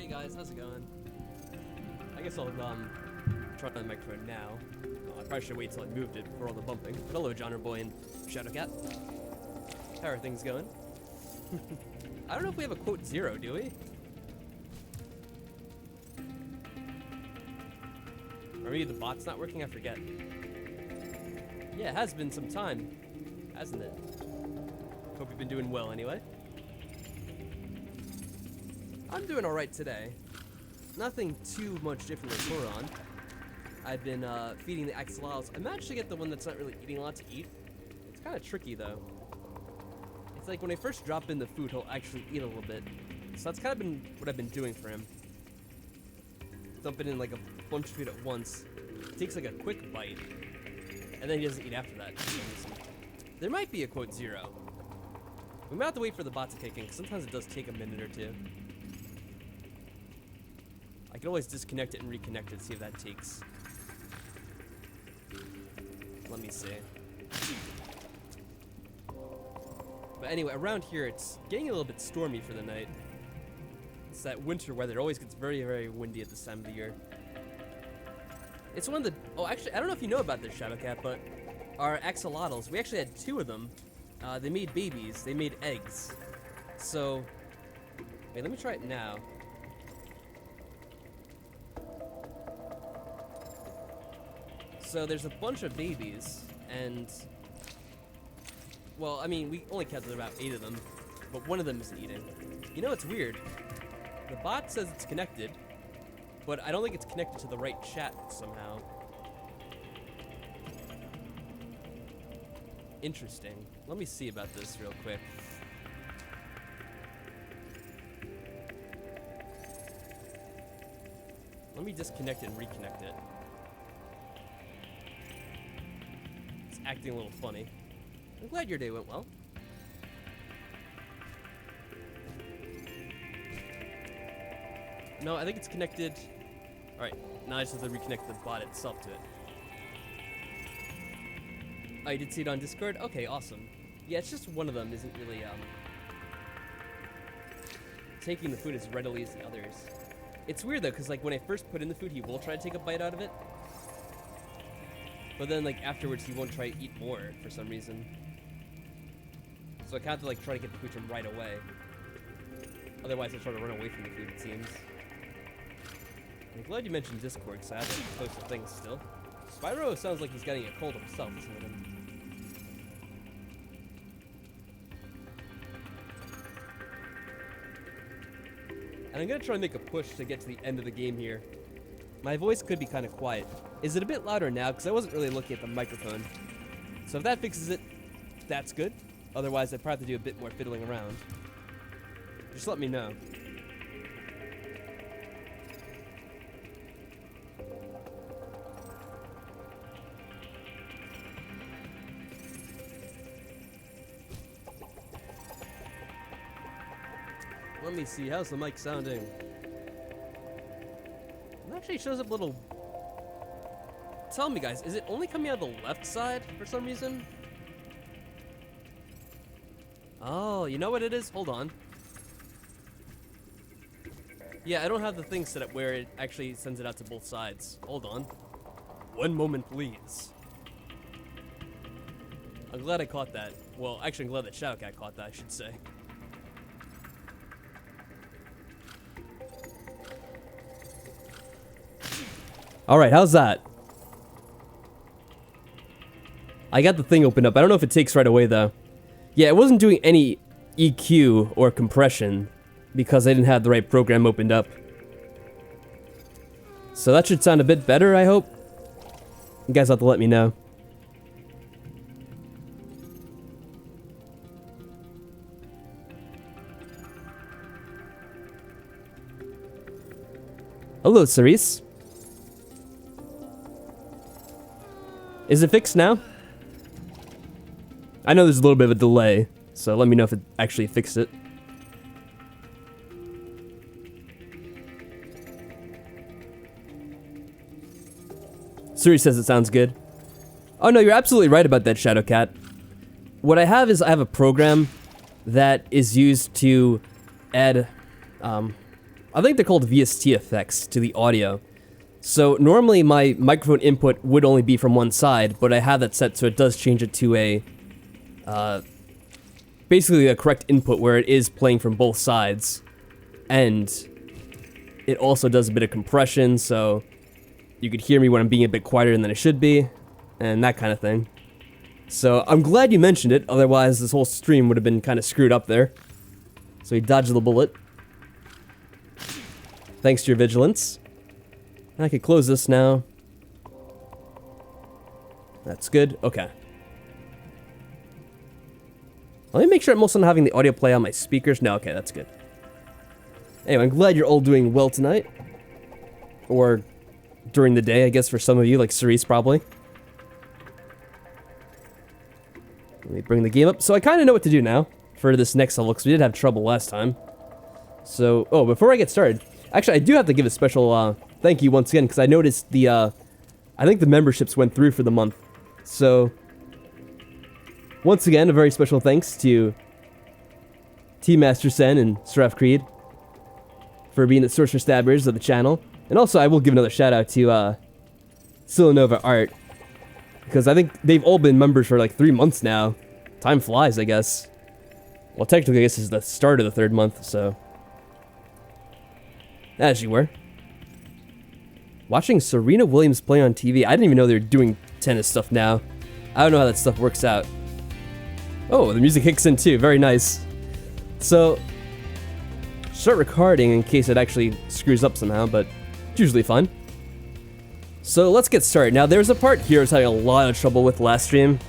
Hey guys, how's it going? I guess I'll try the microphone now. I probably should wait till I moved it for all the bumping. But hello, Johnner Boy and Shadowcat. How are things going? I don't know if we have a quote 0, do we? Or maybe the bot's not working, I forget. Yeah, it has been some time, hasn't it? Hope you've been doing well anyway. I'm doing alright today. Nothing too much different to report on. I've been feeding the axolotls. I managed to get the one that's not really eating a lot to eat. It's kind of tricky though. It's like when I first drop in the food, he'll actually eat a little bit. So that's kind of been what I've been doing for him. Dump it in like a bunch of food at once. It takes like a quick bite. And then he doesn't eat after that. There might be a quote 0. We might have to wait for the bot to kick in, because sometimes it does take a minute or two. I can always disconnect it and reconnect it, see if that takes. Let me see. But anyway, around here it's getting a little bit stormy for the night. It's that winter weather. It always gets very, very windy at this time of the year. It's one of the... Oh, actually, I don't know if you know about this, Shadowcat, but our axolotls, we actually had 2 of them. They made babies. They made eggs. So... Wait, let me try it now. So there's a bunch of babies, and... Well, I mean, we only counted about 8 of them, but one of them isn't eating. You know, it's weird. The bot says it's connected, but I don't think it's connected to the right chat somehow. Interesting. Let me see about this real quick. Let me disconnect it and reconnect it. It's acting a little funny. I'm glad your day went well. No, I think it's connected. Alright, now I just have to reconnect the bot itself to it. Oh, you did see it on Discord? Okay, awesome. Yeah, it's just one of them isn't really, taking the food as readily as the others. It's weird though, because like when I first put in the food, he will try to take a bite out of it. But then like afterwards, he won't try to eat more for some reason. So I kind of have to like try to get the food to him right away. Otherwise, he'll try to run away from the food, it seems. I'm glad you mentioned Discord, because I have to post the things still. Spyro sounds like he's getting a cold himself, isn't it? And I'm gonna try and make a push to get to the end of the game here. My voice could be kind of quiet. Is it a bit louder now? Because I wasn't really looking at the microphone. So if that fixes it, that's good. Otherwise, I'd probably have to do a bit more fiddling around. Just let me know. Let me see, how's the mic sounding? It actually shows up a little... Tell me guys, is it only coming out of the left side for some reason? Oh, you know what it is? Hold on. Yeah, I don't have the thing set up where it actually sends it out to both sides. Hold on. One moment, please. I'm glad I caught that. Well, actually, I'm glad that Shadowcat caught that, I should say. Alright, how's that? I got the thing opened up. I don't know if it takes right away, though. Yeah, it wasn't doing any EQ or compression because I didn't have the right program opened up. So that should sound a bit better, I hope. You guys have to let me know. Hello, Cerise. Is it fixed now? I know there's a little bit of a delay, so let me know if it actually fixed it. Siri says it sounds good. Oh no, you're absolutely right about that, Shadowcat. What I have is I have a program that is used to add, I think they're called VST effects to the audio. So normally my microphone input would only be from one side, but I have that set so it does change it to a, basically a correct input where it is playing from both sides. And it also does a bit of compression, so you could hear me when I'm being a bit quieter than I should be, and that kind of thing. So I'm glad you mentioned it, otherwise this whole stream would have been kind of screwed up there. So he dodged the bullet. Thanks to your vigilance. I could close this now. That's good. Okay. Let me make sure I'm also not having the audio play on my speakers. No, okay, that's good. Anyway, I'm glad you're all doing well tonight. Or during the day, I guess, for some of you, like Cerise, probably. Let me bring the game up. So I kind of know what to do now for this next level, because we did have trouble last time. So, oh, before I get started, actually, I do have to give a special thank you once again, because I noticed the, I think the memberships went through for the month. So, once again, a very special thanks to Team Master Sen and Seraph Creed for being the source for stabbers of the channel. And also, I will give another shout out to Silanova Art, because I think they've all been members for like 3 months now. Time flies, I guess. Well, technically, I guess this is the start of the 3rd month, so. As you were. Watching Serena Williams play on TV. I didn't even know they were doing tennis stuff now. I don't know how that stuff works out. Oh, the music kicks in too. Very nice. So, start recording in case it actually screws up somehow, but it's usually fun. So let's get started. Now, there's a part here I was having a lot of trouble with last stream.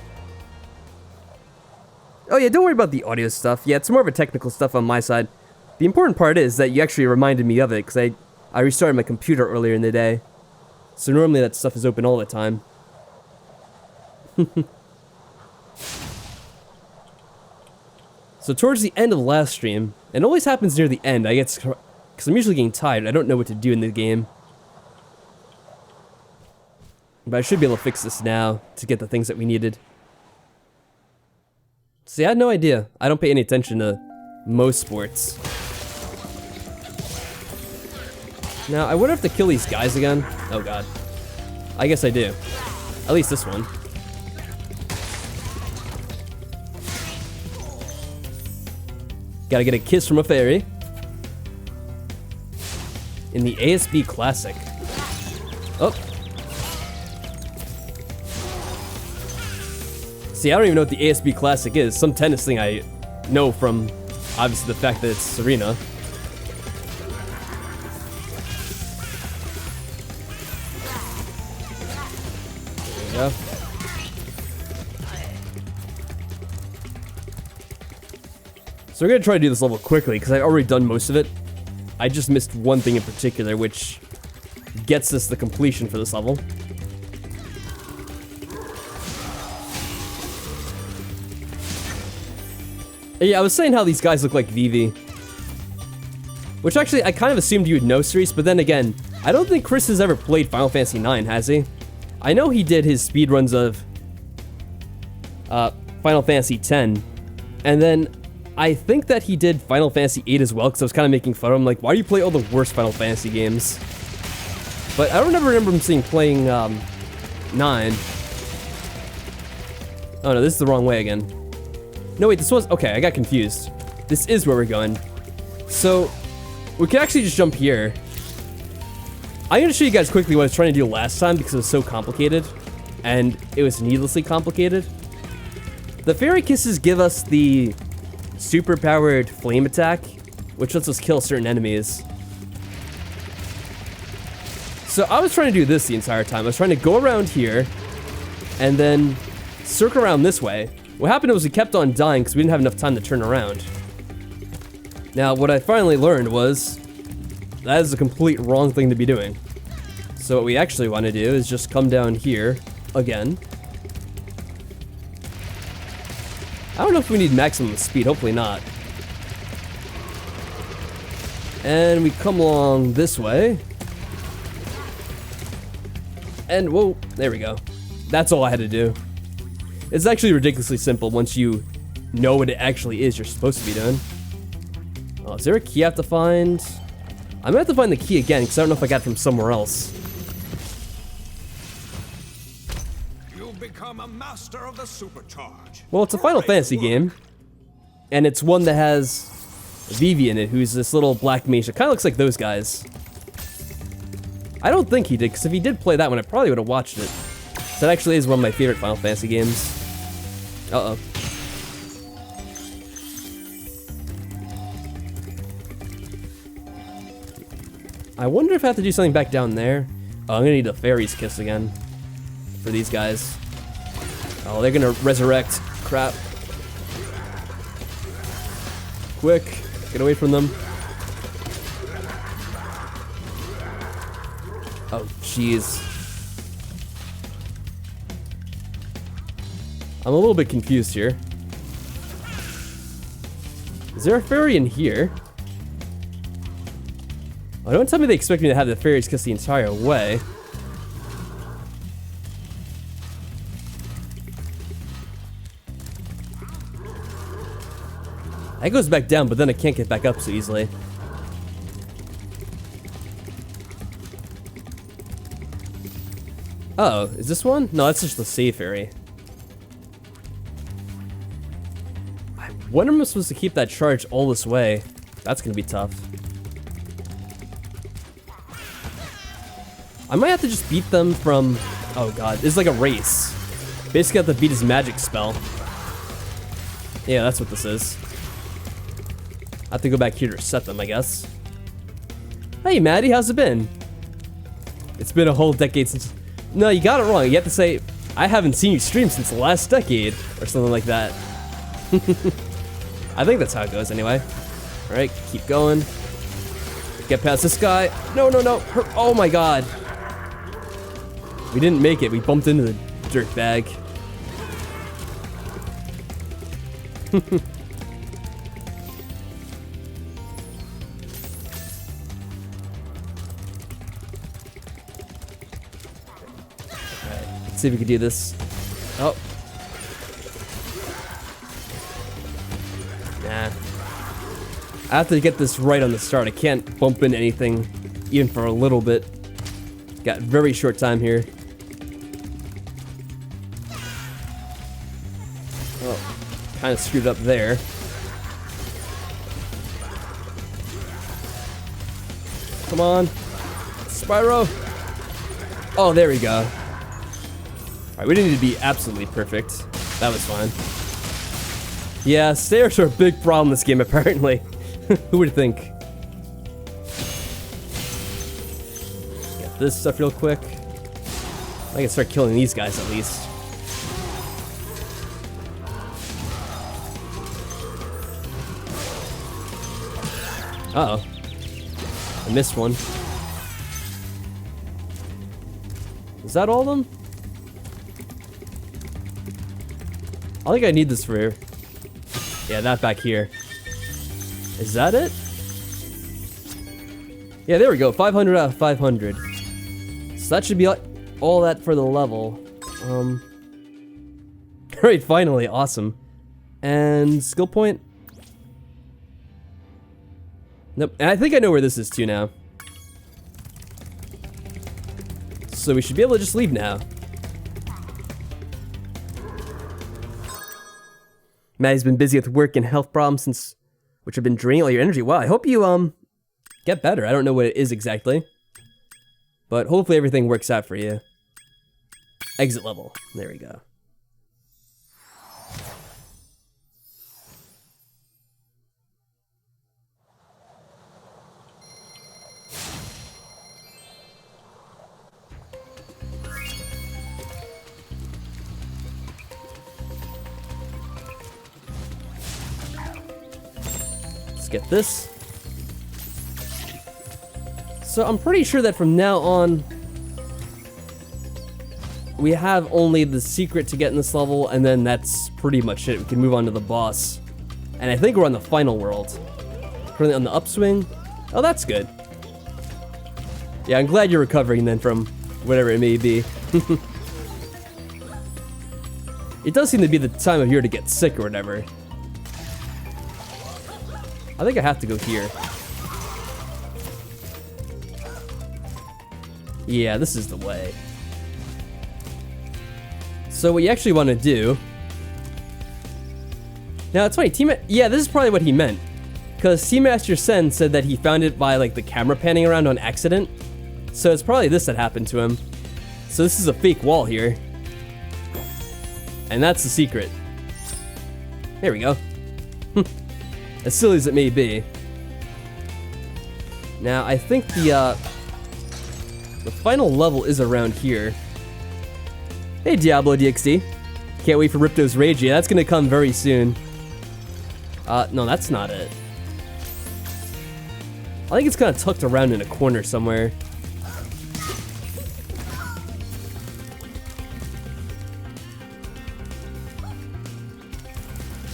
Oh yeah, don't worry about the audio stuff. Yeah, it's more of a technical stuff on my side. The important part is that you actually reminded me of it, because I restarted my computer earlier in the day. So normally that stuff is open all the time. So towards the end of the last stream, and it always happens near the end, I get, because I'm usually getting tired, I don't know what to do in the game. But I should be able to fix this now to get the things that we needed. See, I had no idea. I don't pay any attention to most sports. Now, I wonder if to kill these guys again. Oh god. I guess I do. At least this one. Gotta get a kiss from a fairy. In the ASB Classic. Oh. See, I don't even know what the ASB Classic is. Some tennis thing I know from, obviously, the fact that it's Serena. There we go. So we're gonna try to do this level quickly, because I've already done most of it. I just missed one thing in particular, which gets us the completion for this level. Yeah, I was saying how these guys look like Vivi. Which actually, I kind of assumed you would know, Cerise, but then again, I don't think Chris has ever played Final Fantasy IX, has he? I know he did his speedruns of Final Fantasy X, and then I think that he did Final Fantasy VIII as well, because I was kind of making fun of him, like, why do you play all the worst Final Fantasy games? But I don't ever remember him playing 9. Oh no, this is the wrong way again. No wait, this was, okay, I got confused. This is where we're going. So, we can actually just jump here. I'm gonna show you guys quickly what I was trying to do last time because it was so complicated. And it was needlessly complicated. The fairy kisses give us the super powered flame attack, which lets us kill certain enemies. So I was trying to do this the entire time. I was trying to go around here and then circle around this way. What happened was we kept on dying because we didn't have enough time to turn around. Now, what I finally learned was that is a complete wrong thing to be doing. So what we actually want to do is just come down here again. I don't know if we need maximum speed, hopefully not. And we come along this way. And whoa, there we go. That's all I had to do. It's actually ridiculously simple once you know what it actually is you're supposed to be doing. Oh, is there a key I have to find? I'm gonna have to find the key again because I don't know if I got it from somewhere else. You've become a master of the supercharge. Well, it's a Final Fantasy game, and it's one that has Vivi in it, who's this little black mage that kind of looks like those guys. I don't think he did, because if he did play that one, I probably would have watched it. That actually is one of my favorite Final Fantasy games. Uh-oh. I wonder if I have to do something back down there. Oh, I'm gonna need a fairy's kiss again for these guys. Oh, they're gonna resurrect. Crap. Quick, get away from them. Oh, jeez. I'm a little bit confused here. Is there a fairy in here? Oh, don't tell me they expect me to have the fairies kiss the entire way. That goes back down, but then I can't get back up so easily. Oh, is this one? No, that's just the save fairy. When am I supposed to keep that charge all this way? That's gonna be tough. I might have to just beat them from... Oh god, this is like a race. Basically I have to beat his magic spell. Yeah, that's what this is. I have to go back here to reset them, I guess. Hey Maddie, how's it been? It's been a whole decade since... No, you got it wrong. You have to say, I haven't seen you stream since the last decade, or something like that. I think that's how it goes anyway. Alright, keep going. Get past this guy. No, no, no. Oh my god. We didn't make it. We bumped into the dirt bag. Alright, let's see if we can do this. Oh. Nah. I have to get this right on the start. I can't bump into anything even for a little bit. Got very short time here. Oh, kind of screwed up there. Come on. Spyro. Oh, there we go. Alright, we didn't need to be absolutely perfect. That was fine. Yeah, stairs are a big problem in this game, apparently. Who would think? Get this stuff real quick. I can start killing these guys at least. Uh-oh. I missed one. Is that all of them? I think I need this for here. Yeah, that back here. Is that it? Yeah, there we go. 500 out of 500. So that should be all that for the level. Alright, finally. Awesome. And skill point? Nope. And I think I know where this is too now. So we should be able to just leave now. Maddie's been busy with work and health problems since, which have been draining all your energy. Wow, I hope you, get better. I don't know what it is exactly. But hopefully everything works out for you. Exit level. There we go. Let's get this. So I'm pretty sure that from now on, we have only the secret to get in this level, and then that's pretty much it. We can move on to the boss. And I think we're on the final world. Currently on the upswing. Oh, that's good. Yeah, I'm glad you're recovering then from whatever it may be. It does seem to be the time of year to get sick or whatever. I think I have to go here. Yeah, this is the way. So what you actually want to do... Now, it's funny, yeah, this is probably what he meant. Because Seamaster Sen said that he found it by, like, the camera panning around on accident. So it's probably this that happened to him. So this is a fake wall here. And that's the secret. There we go. As silly as it may be. Now, I think the final level is around here. Hey, Diablo DXD. Can't wait for Ripto's Rage. Yeah, that's gonna come very soon. No, that's not it. I think it's kind of tucked around in a corner somewhere.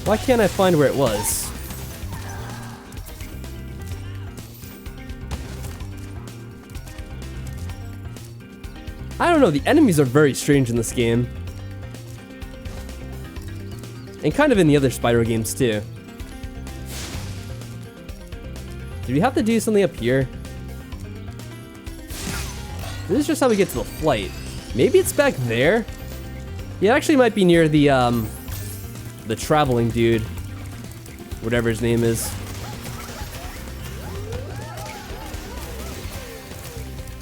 Why can't I find where it was? I don't know, the enemies are very strange in this game. And kind of in the other Spyro games too. Do we have to do something up here? This is just how we get to the flight. Maybe it's back there? Yeah, it actually might be near the traveling dude. Whatever his name is.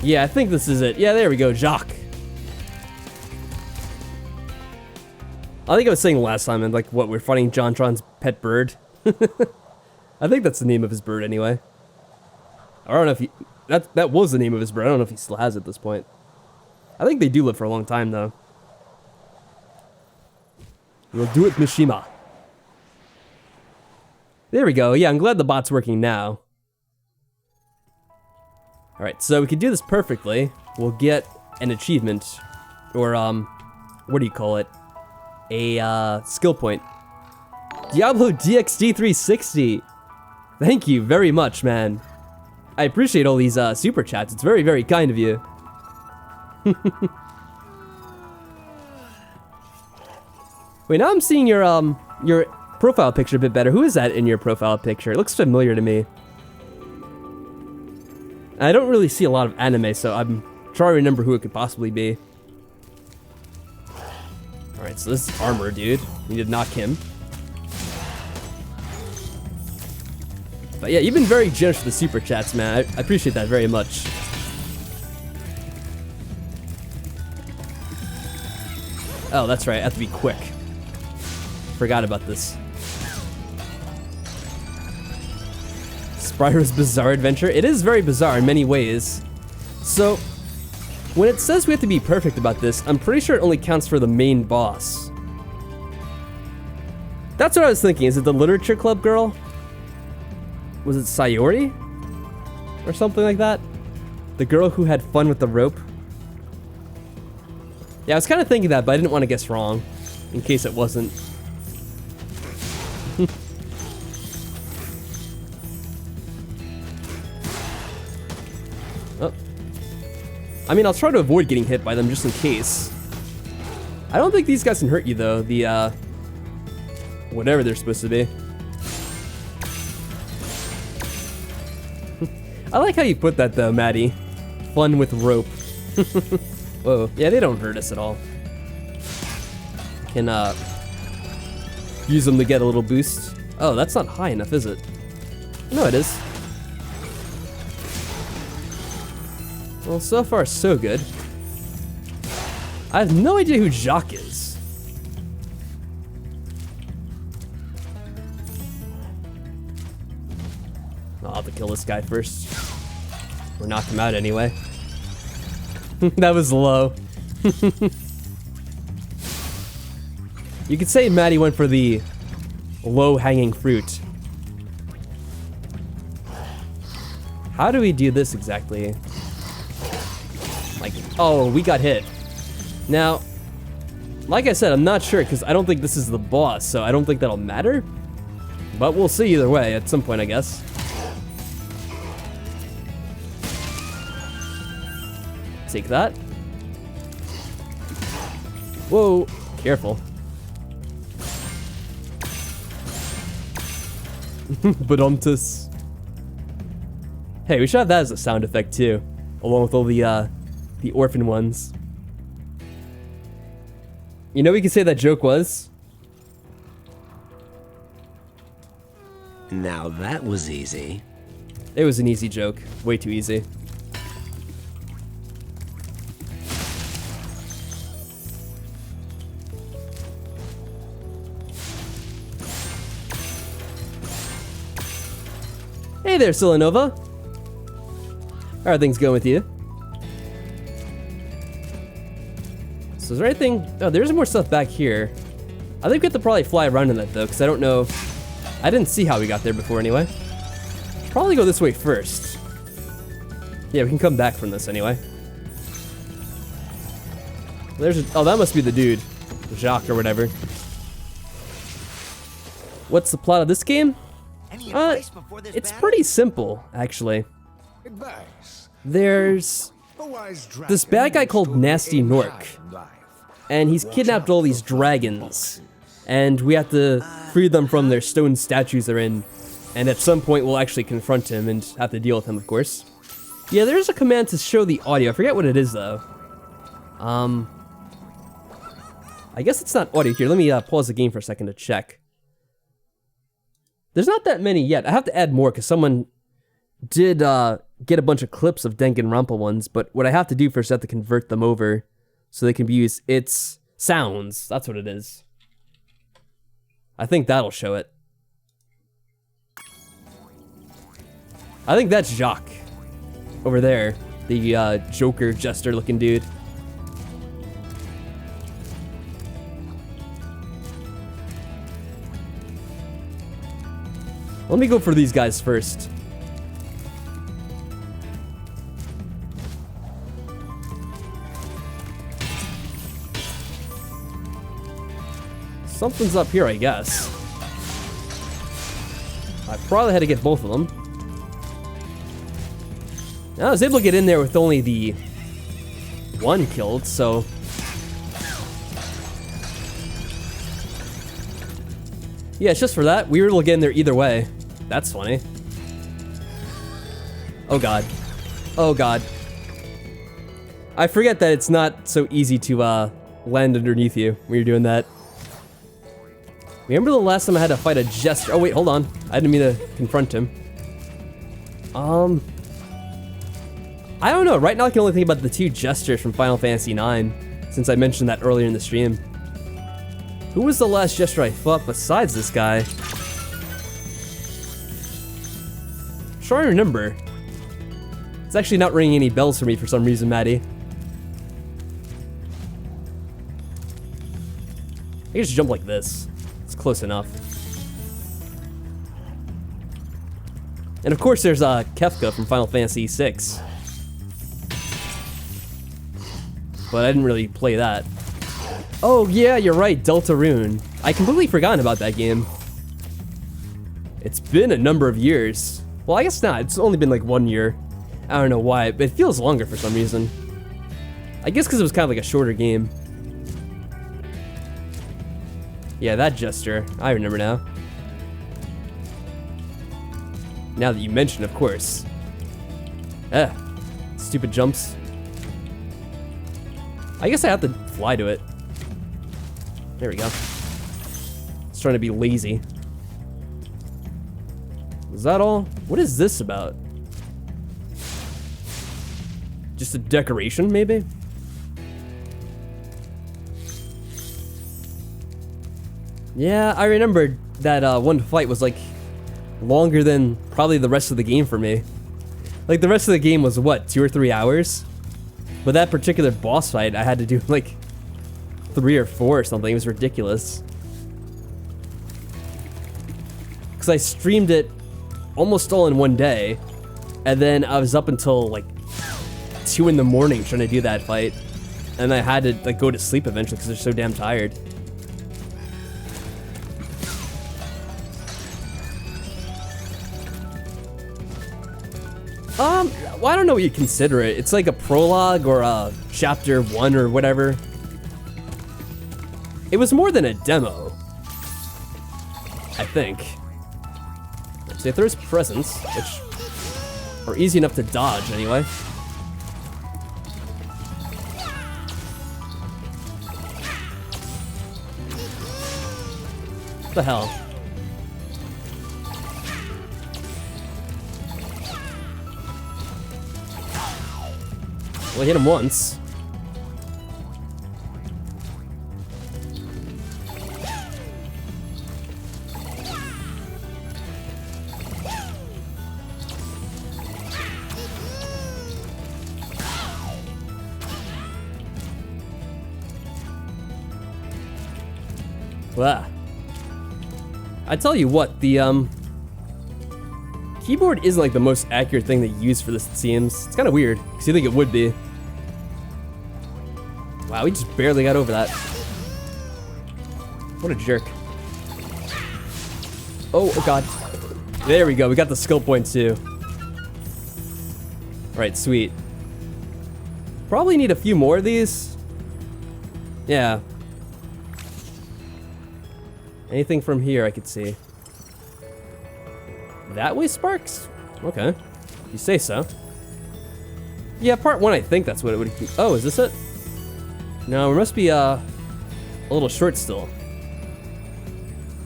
Yeah, I think this is it. Yeah, there we go, Jacques. I think I was saying last time, and like, what, we're fighting JonTron's pet bird? I think that's the name of his bird anyway. I don't know if he... That was the name of his bird. I don't know if he still has it at this point. I think they do live for a long time, though. We'll do it, Mishima. There we go. Yeah, I'm glad the bot's working now. Alright, so we can do this perfectly. We'll get an achievement. Or, what do you call it? A, skill point. Diablo DXD 360! Thank you very much, man. I appreciate all these, super chats. It's very, very kind of you. Wait, now I'm seeing your profile picture a bit better. Who is that in your profile picture? It looks familiar to me. I don't really see a lot of anime, so I'm trying to remember who it could possibly be. Alright, so this is armor, dude. We need to knock him. But yeah, you've been very generous with the super chats, man. I appreciate that very much. Oh, that's right. I have to be quick. Forgot about this. Spyro's Bizarre Adventure. It is very bizarre in many ways. So, when it says we have to be perfect about this, I'm pretty sure it only counts for the main boss. That's what I was thinking. Is it the literature club girl? Was it Sayori? Or something like that? The girl who had fun with the rope? Yeah, I was kind of thinking that, but I didn't want to guess wrong. In case it wasn't. Oh. I mean, I'll try to avoid getting hit by them just in case. I don't think these guys can hurt you, though. The, whatever they're supposed to be. I like how you put that, though, Maddie. Fun with rope. Whoa. Yeah, they don't hurt us at all. Can, use them to get a little boost. Oh, that's not high enough, is it? No, it is. Well, so far, so good. I have no idea who Jacques is. I'll have to kill this guy first. Or knock him out anyway. That was low. You could say Maddie went for the low-hanging fruit. How do we do this exactly? Like, oh, we got hit. Now, like I said, I'm not sure because I don't think this is the boss, so I don't think that'll matter. But we'll see either way at some point, I guess. Take that. Whoa, careful. Badumtus. Hey, we should have that as a sound effect too, along with all the orphan ones. You know, we could say that joke was. Now that was easy. It was an easy joke, way too easy. Hey there, Silanova. How are things going with you? So is there anything? Oh, there's more stuff back here. I think we have to probably fly around in that though, because I don't know. I didn't see how we got there before anyway. Probably go this way first. Yeah, we can come back from this anyway. There's oh, that must be the dude. Jacques or whatever. What's the plot of this game? It's pretty simple, actually. There's this bad guy called Nasty Nork, and he's kidnapped all these dragons, and we have to free them from their stone statues they're in, and at some point we'll actually confront him and have to deal with him, of course. Yeah, there's a command to show the audio. I forget what it is, though. I guess it's not audio here. Let me pause the game for a second to check. There's not that many yet. I have to add more because someone did get a bunch of clips of Danganronpa ones, but what I have to do first is I have to convert them over so they can be used. It's sounds. That's what it is. I think that'll show it. I think that's Jacques over there, the Joker jester looking dude. Let me go for these guys first. Something's up here, I guess. I probably had to get both of them. I was able to get in there with only the one killed, so... Yeah, it's just for that. We were able to get in there either way. That's funny. Oh god. Oh god. I forget that it's not so easy to land underneath you when you're doing that. Remember the last time I had to fight a jester? Oh wait, hold on. I didn't mean to confront him. I don't know. Right now I can only think about the two jesters from Final Fantasy IX, since I mentioned that earlier in the stream. Who was the last jester I fought besides this guy? Trying to remember. It's actually not ringing any bells for me for some reason, Maddie. I can just jump like this. It's close enough. And of course there's Kefka from Final Fantasy VI. But I didn't really play that. Oh yeah, you're right, Deltarune. I completely forgotten about that game. It's been a number of years. Well, I guess not. It's only been like 1 year. I don't know why, but it feels longer for some reason. I guess because it was kind of like a shorter game. Yeah, that jester. I remember now. Now that you mention, of course. Stupid jumps. I guess I have to fly to it. There we go. Just trying to be lazy. Is that all? What is this about? Just a decoration, maybe? Yeah, I remember that one fight was like longer than probably the rest of the game for me. Like the rest of the game was what, 2 or 3 hours? But that particular boss fight I had to do like 3 or 4 or something. It was ridiculous. Because I streamed it almost all in one day. And then I was up until like 2 in the morning trying to do that fight. And I had to like go to sleep eventually because they're so damn tired. Well, I don't know what you consider it. It's like a prologue or a chapter 1 or whatever. It was more than a demo, I think. So if there's presents, which are easy enough to dodge anyway. What the hell? Well, I hit him once. Blah. I tell you what, the keyboard isn't like the most accurate thing to use for this, it seems. It's kind of weird, because you think it would be. Wow, we just barely got over that. What a jerk. Oh god. There we go, we got the skill point too. Alright, sweet. Probably need a few more of these. Yeah. Anything from here I could see. That way, Sparks? Okay. You say so. Yeah, part 1, I think that's what it would be. Oh, is this it? No, we must be a little short still.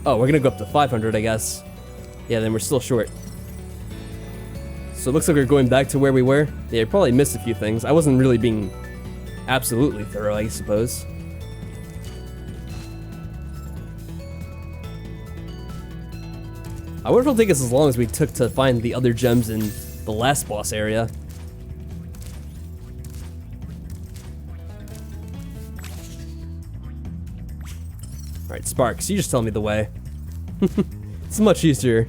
Oh, we're gonna go up to 500, I guess. Yeah, then we're still short. So it looks like we're going back to where we were. Yeah, I probably missed a few things. I wasn't really being absolutely thorough, I suppose. I wonder if it'll take us as long as we took to find the other gems in the last boss area. Alright, Sparks, you just tell me the way. It's much easier.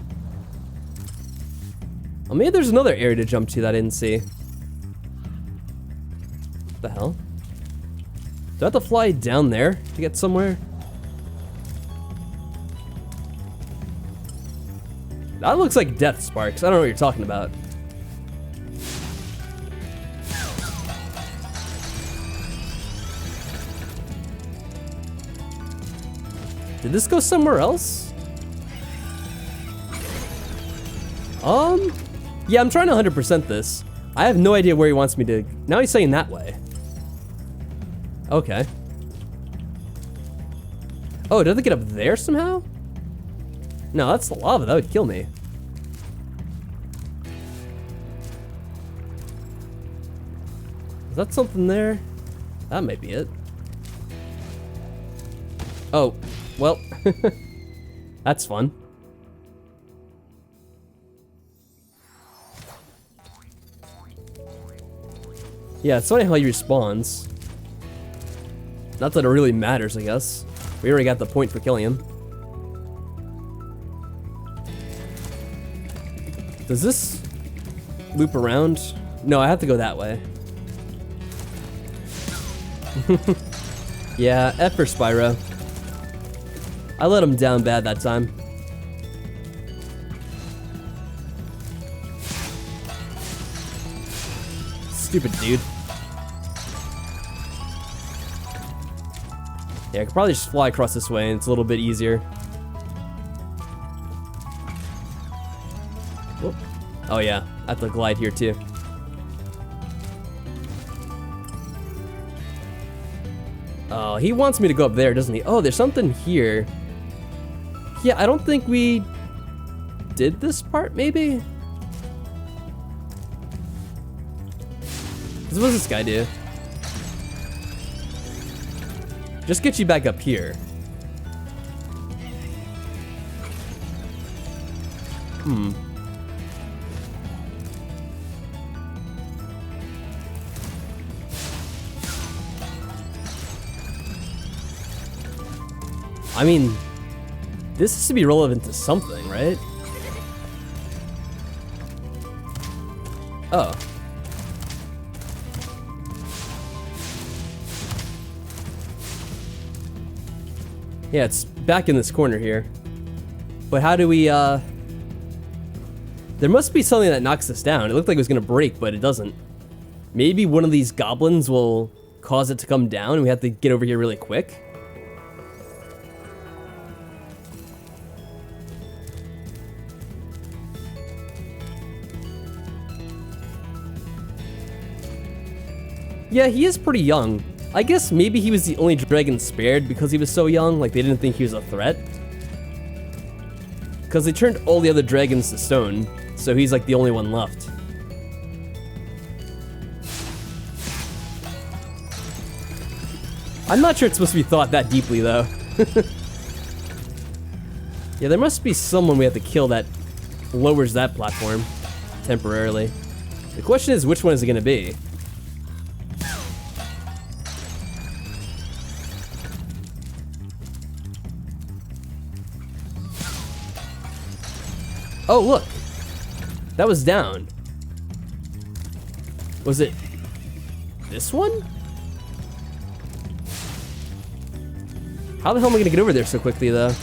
Oh, maybe there's another area to jump to that I didn't see. What the hell? Do I have to fly down there to get somewhere? That looks like death, Sparks. I don't know what you're talking about. Did this go somewhere else? Yeah, I'm trying to 100% this. I have no idea where he wants me to. Now he's saying that way. Okay. Oh, did I get up there somehow? No, that's the lava. That would kill me. Is that something there? That might be it. Oh, well. That's fun. Yeah, it's funny how he respawns. Not that it really matters, I guess. We already got the point for killing him. Does this loop around? No, I have to go that way. Yeah, F for Spyro. I let him down bad that time. Stupid dude. Yeah, I could probably just fly across this way and it's a little bit easier. Whoop. Oh yeah, I have to glide here too. Oh, he wants me to go up there, doesn't he? Oh, there's something here. Yeah, I don't think we did this part, maybe? What does this guy do? Just get you back up here. I mean, this has to be relevant to something, right? Oh. Yeah, it's back in this corner here. But how do we, there must be something that knocks us down. It looked like it was gonna break, but it doesn't. Maybe one of these goblins will cause it to come down and we have to get over here really quick. Yeah, he is pretty young. I guess maybe he was the only dragon spared because he was so young, like they didn't think he was a threat. Because they turned all the other dragons to stone, so he's like the only one left. I'm not sure it's supposed to be thought that deeply though. Yeah, there must be someone we have to kill that lowers that platform temporarily. The question is, which one is it gonna be? Oh, look. That was down. Was it this one? How the hell am I gonna get over there so quickly, though?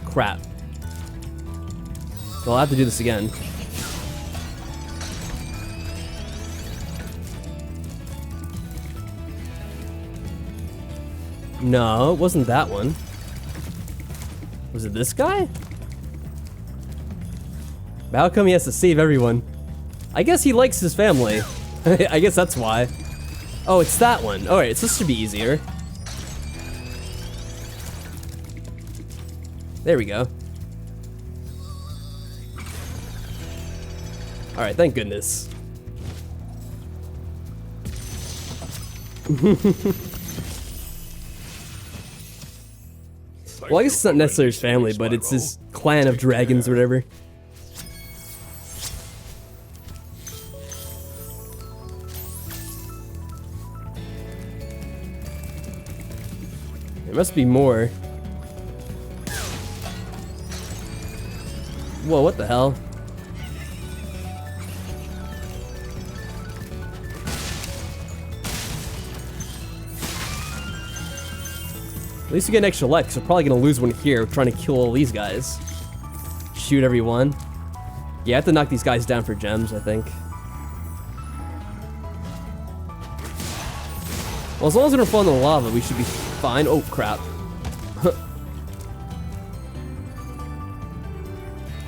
Crap. Well, I'll have to do this again. No, it wasn't that one. Was it this guy? But how come he has to save everyone? I guess he likes his family. I guess that's why. Oh, it's that one. Alright, so this should be easier. There we go. Alright, thank goodness. Well, I guess it's not necessarily his family, but it's his clan of dragons or whatever. There must be more. Whoa, what the hell? At least we get an extra life, because we're probably going to lose one here trying to kill all these guys. Shoot everyone. Yeah, I have to knock these guys down for gems, I think. Well, as long as we don't fall in the lava, we should be fine. Oh, crap.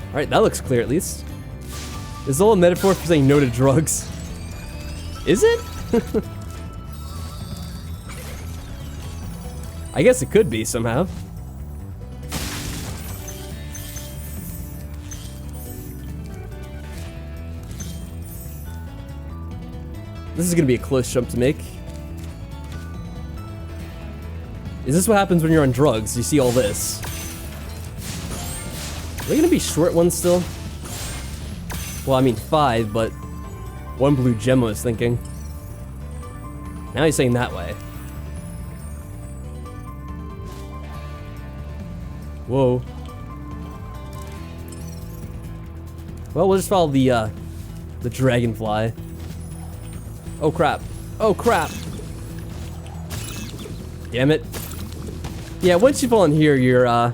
Alright, that looks clear at least. This is all a metaphor for saying no to drugs. Is it? I guess it could be somehow. This is gonna be a close jump to make. Is this what happens when you're on drugs? You see all this. Are they gonna be short ones still? Well, I mean 5, but 1 blue gem I was thinking. Now he's saying that way. Whoa. Well, we'll just follow the dragonfly. Oh crap. Oh crap. Damn it. Yeah, once you fall in here, you're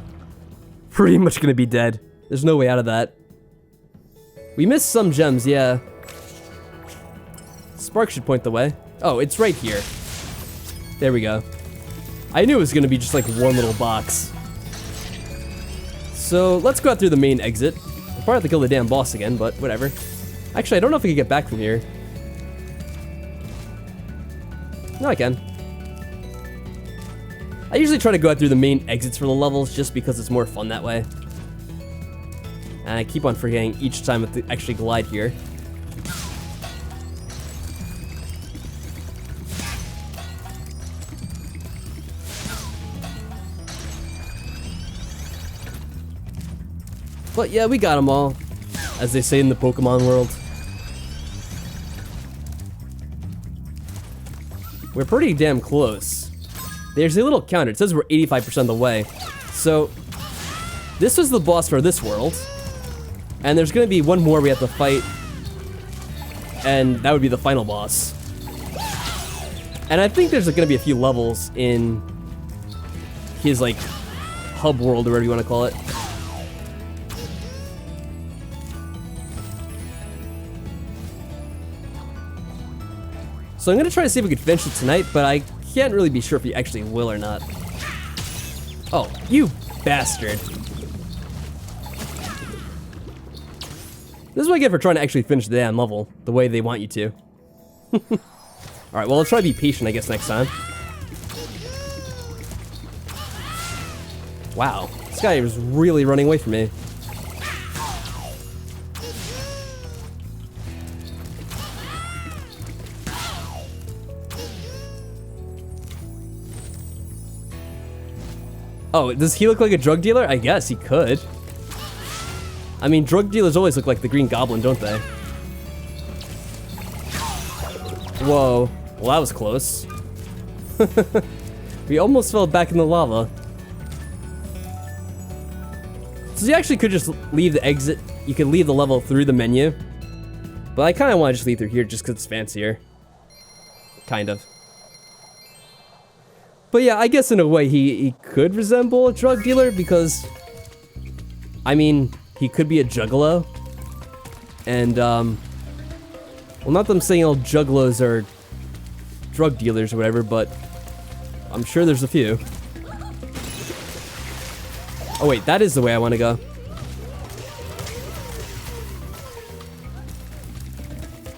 pretty much gonna be dead. There's no way out of that. We missed some gems, yeah. Spark should point the way. Oh, it's right here. There we go. I knew it was gonna be just like one little box. So let's go out through the main exit. We'll probably have to kill the damn boss again, but whatever. Actually, I don't know if I can get back from here. No, I can. I usually try to go out through the main exits for the levels just because it's more fun that way. And I keep on forgetting each time to actually glide here. But yeah, we got them all, as they say in the Pokemon world. We're pretty damn close. There's a little counter. It says we're 85% of the way. So, this was the boss for this world. And there's gonna be one more we have to fight. And that would be the final boss. And I think there's gonna be a few levels in his, like, hub world or whatever you want to call it. So I'm gonna try to see if we can finish it tonight, but I can't really be sure if he actually will or not. Oh, you bastard. This is what I get for trying to actually finish the damn level the way they want you to. Alright, well, I'll try to be patient, I guess, next time. Wow, this guy was really running away from me. Oh, does he look like a drug dealer? I guess he could. I mean, drug dealers always look like the Green Goblin, don't they? Whoa. Well, that was close. We almost fell back in the lava. So you actually could just leave the exit. You could leave the level through the menu. But I kind of want to just leave through here just because it's fancier. Kind of. But yeah, I guess in a way he could resemble a drug dealer because, I mean, he could be a juggalo. And, well, not that I'm saying all juggalos are drug dealers or whatever, but I'm sure there's a few. Oh wait, that is the way I want to go.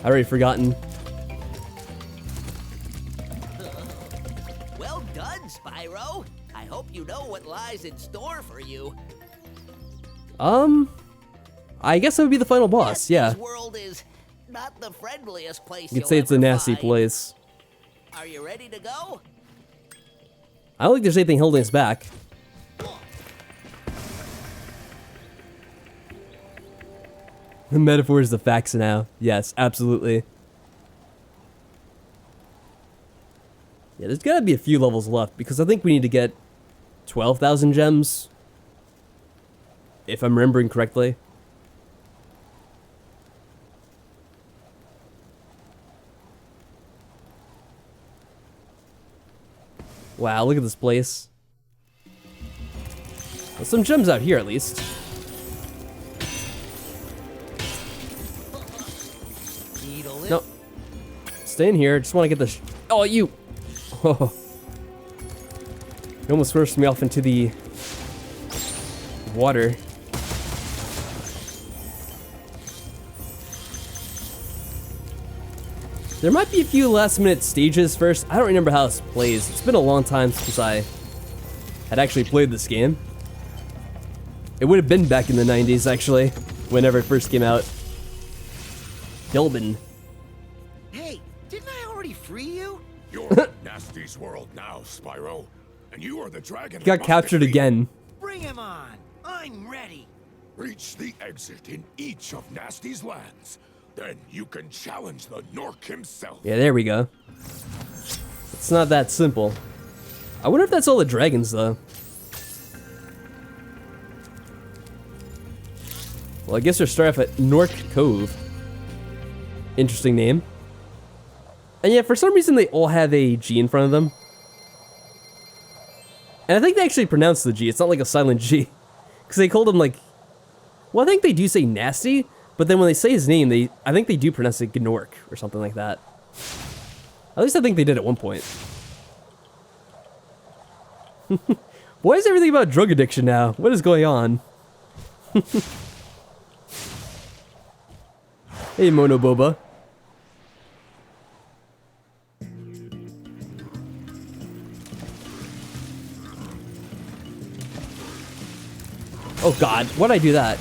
I already forgotten. Well done, Spyro. I hope you know what lies in store for you. I guess it would be the final boss, yeah. This world is not the friendliest place You could say it's a nasty place. Are you ready to go? I don't think there's anything holding us back. The metaphor is the facts now. Yes, absolutely. Yeah, there's gotta be a few levels left because I think we need to get 12,000 gems. If I'm remembering correctly. Wow, look at this place. There's some gems out here at least. No. Stay in here. Just want to get the oh, you. Oh. You almost forced me off into the water. There might be a few last minute stages first. I don't remember how this plays. It's been a long time since I had actually played this game. It would have been back in the 90s actually, whenever it first came out. Gilbin. Hey, didn't I already free you? You're in Nasty's world now, Spyro. And you are the dragon. Got captured again. Bring him on. I'm ready. Reach the exit in each of Nasty's lands. Then you can challenge the Nork himself. Yeah, there we go. It's not that simple. I wonder if that's all the dragons, though. Well, I guess we're starting off at Nork Cove. Interesting name. And yeah, for some reason they all have a G in front of them. And I think they actually pronounce the G. It's not like a silent G. Because they called him like... Well, I think they do say Nasty. But then when they say his name, I think they do pronounce it Gnork or something like that. At least I think they did at one point. Why is everything about drug addiction now? What is going on? Hey, Mono Boba. Oh god, why'd I do that?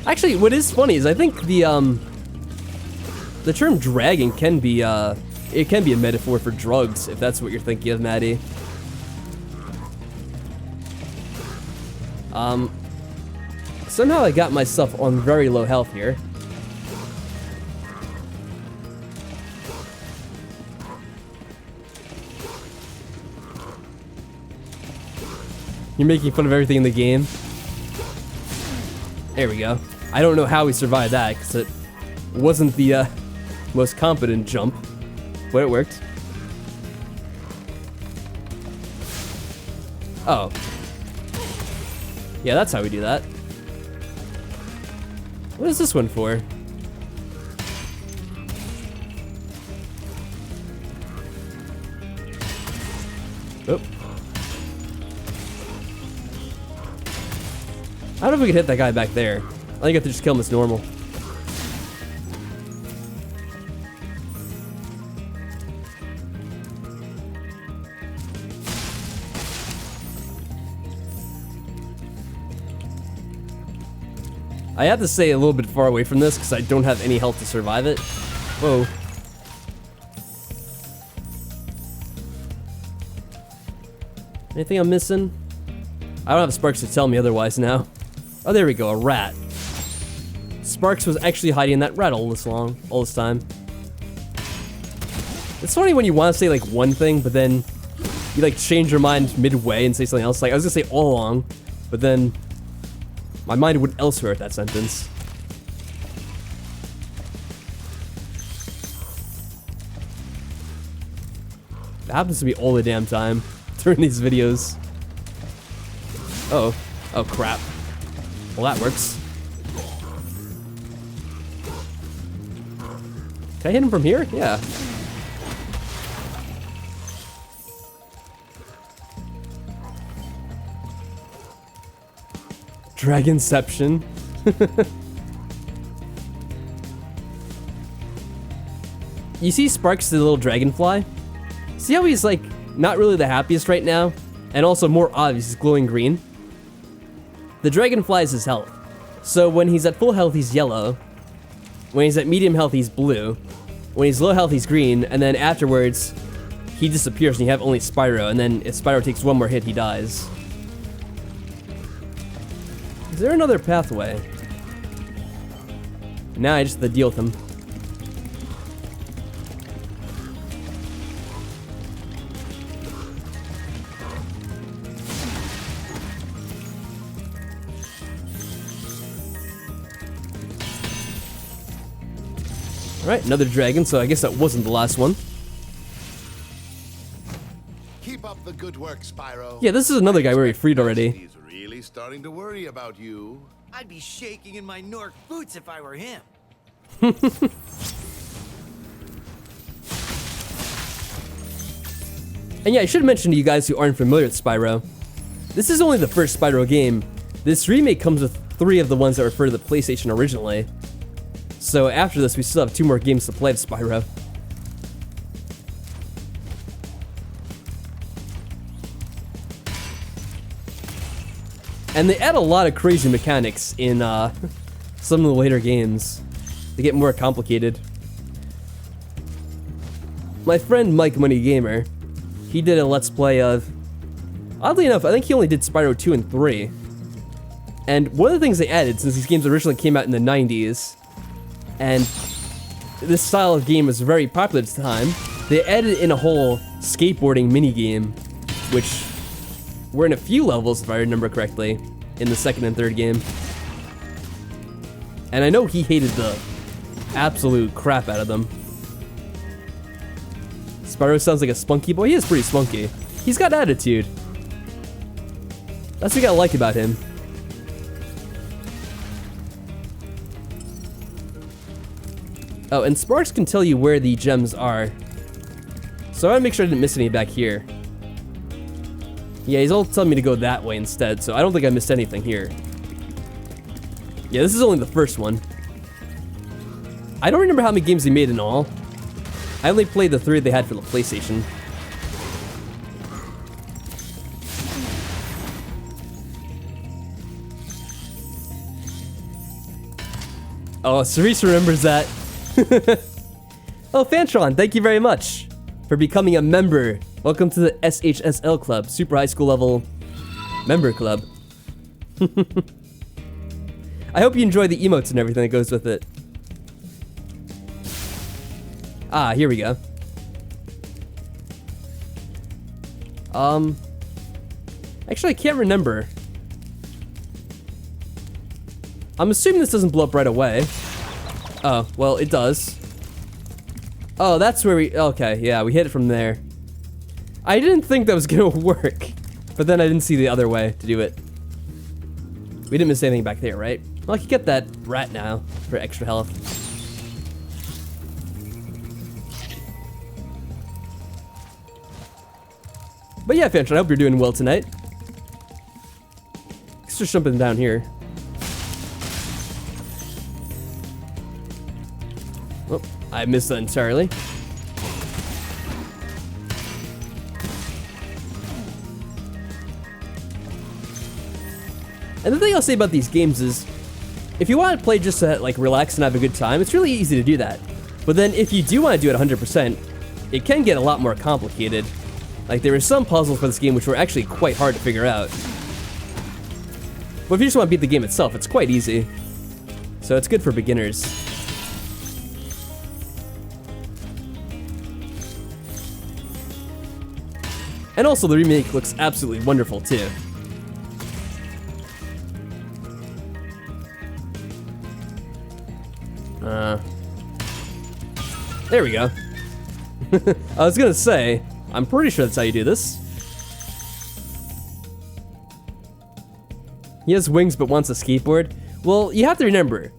Actually, what is funny is I think the term dragon can be it can be a metaphor for drugs, if that's what you're thinking of, Maddie. Somehow I got myself on very low health here. You're making fun of everything in the game. There we go. I don't know how we survived that, because it wasn't the most competent jump, but it worked. Oh. Yeah, that's how we do that. What is this one for? Oh. I don't know if we could hit that guy back there. I think I have to just kill him as normal. I have to stay a little bit far away from this because I don't have any health to survive it. Whoa. Anything I'm missing? I don't have Sparks to tell me otherwise now. Oh, there we go, a rat. Sparks was actually hiding in that rat all this time. It's funny when you want to say like one thing, but then you like change your mind midway and say something else. Like I was gonna say all along, but then my mind went elsewhere at that sentence. That happens to me all the damn time during these videos. Uh-oh. Oh, crap. Well, that works. Can I hit him from here? Yeah. Dragonception. You see Sparks, the little dragonfly? See how he's like not really the happiest right now? And also more obvious, he's glowing green. The dragonfly is his health. So when he's at full health, he's yellow. When he's at medium health, he's blue. When he's low health, he's green. And then afterwards, he disappears and you have only Spyro. And then if Spyro takes one more hit, he dies. Is there another pathway? Now I just have to deal with him. Alright, another dragon, so I guess that wasn't the last one. Keep up the good work, Spyro. Yeah, this is another guy where he freed already. He's really starting to worry about you. I'd be shaking in my Nork boots if I were him. And yeah, I should mention to you guys who aren't familiar with Spyro, this is only the first Spyro game. This remake comes with 3 of the ones that refer to the PlayStation originally. So after this, we still have 2 more games to play of Spyro. And they add a lot of crazy mechanics in some of the later games. They get more complicated. My friend Mike Money Gamer, he did a Let's Play of... Oddly enough, I think he only did Spyro 2 and 3. And one of the things they added, since these games originally came out in the 90s, and this style of game was very popular at the time, they added in a whole skateboarding minigame, which were in a few levels, if I remember correctly, in the 2nd and 3rd game. And I know he hated the absolute crap out of them. Spyro sounds like a spunky boy. He is pretty spunky. He's got attitude. That's what you gotta like about him. Oh, and Sparks can tell you where the gems are. So I want to make sure I didn't miss any back here. Yeah, he's all telling me to go that way instead, so I don't think I missed anything here. Yeah, this is only the first one. I don't remember how many games they made in all. I only played the 3 they had for the PlayStation. Oh, Cerise remembers that. Oh, Fantron, thank you very much for becoming a member. Welcome to the SHSL Club, Super High School Level Member Club. I hope you enjoy the emotes and everything that goes with it. Ah, here we go. Actually, I can't remember. I'm assuming this doesn't blow up right away. Oh, well, it does. Oh, that's where we... Okay, yeah, we hit it from there. I didn't think that was gonna work, but then I didn't see the other way to do it. We didn't miss anything back there, right? Well, I could get that rat now for extra health. But yeah, Fantron, I hope you're doing well tonight. Let's just jumping down here. Oh, I missed that entirely. And the thing I'll say about these games is, if you want to play just to like relax and have a good time, it's really easy to do that. But then if you do want to do it 100%, it can get a lot more complicated. Like there were some puzzles for this game which were actually quite hard to figure out. But if you just want to beat the game itself, it's quite easy. So it's good for beginners. And also the remake looks absolutely wonderful too. There we go. I was gonna say, I'm pretty sure that's how you do this. He has wings but wants a skateboard. Well, you have to remember,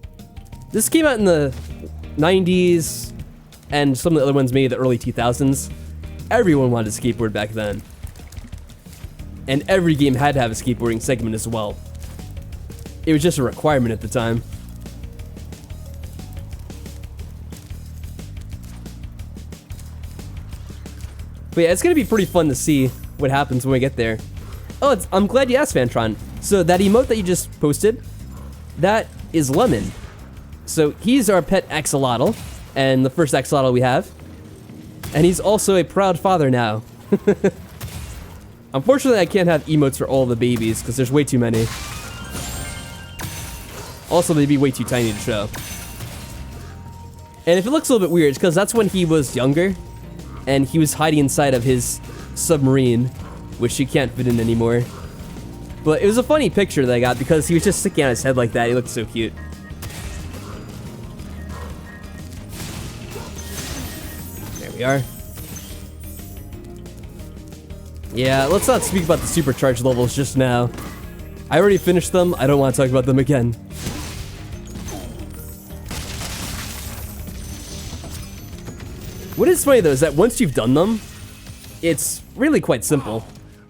this came out in the 90s and some of the other ones made in the early 2000s. Everyone wanted a skateboard back then. And every game had to have a skateboarding segment as well. It was just a requirement at the time. But yeah, it's gonna be pretty fun to see what happens when we get there. Oh, I'm glad you asked, Fantron. So that emote that you just posted, that is Lemon. So he's our pet axolotl, and the first axolotl we have. And he's also a proud father now. Unfortunately, I can't have emotes for all the babies, because there's way too many. Also, they'd be way too tiny to show. And if it looks a little bit weird, it's because that's when he was younger, and he was hiding inside of his submarine, which he can't fit in anymore. But it was a funny picture that I got because he was just sticking out his head like that. He looked so cute. There we are. Yeah, let's not speak about the supercharged levels just now. I already finished them. I don't want to talk about them again. What is funny though is that once you've done them, it's really quite simple.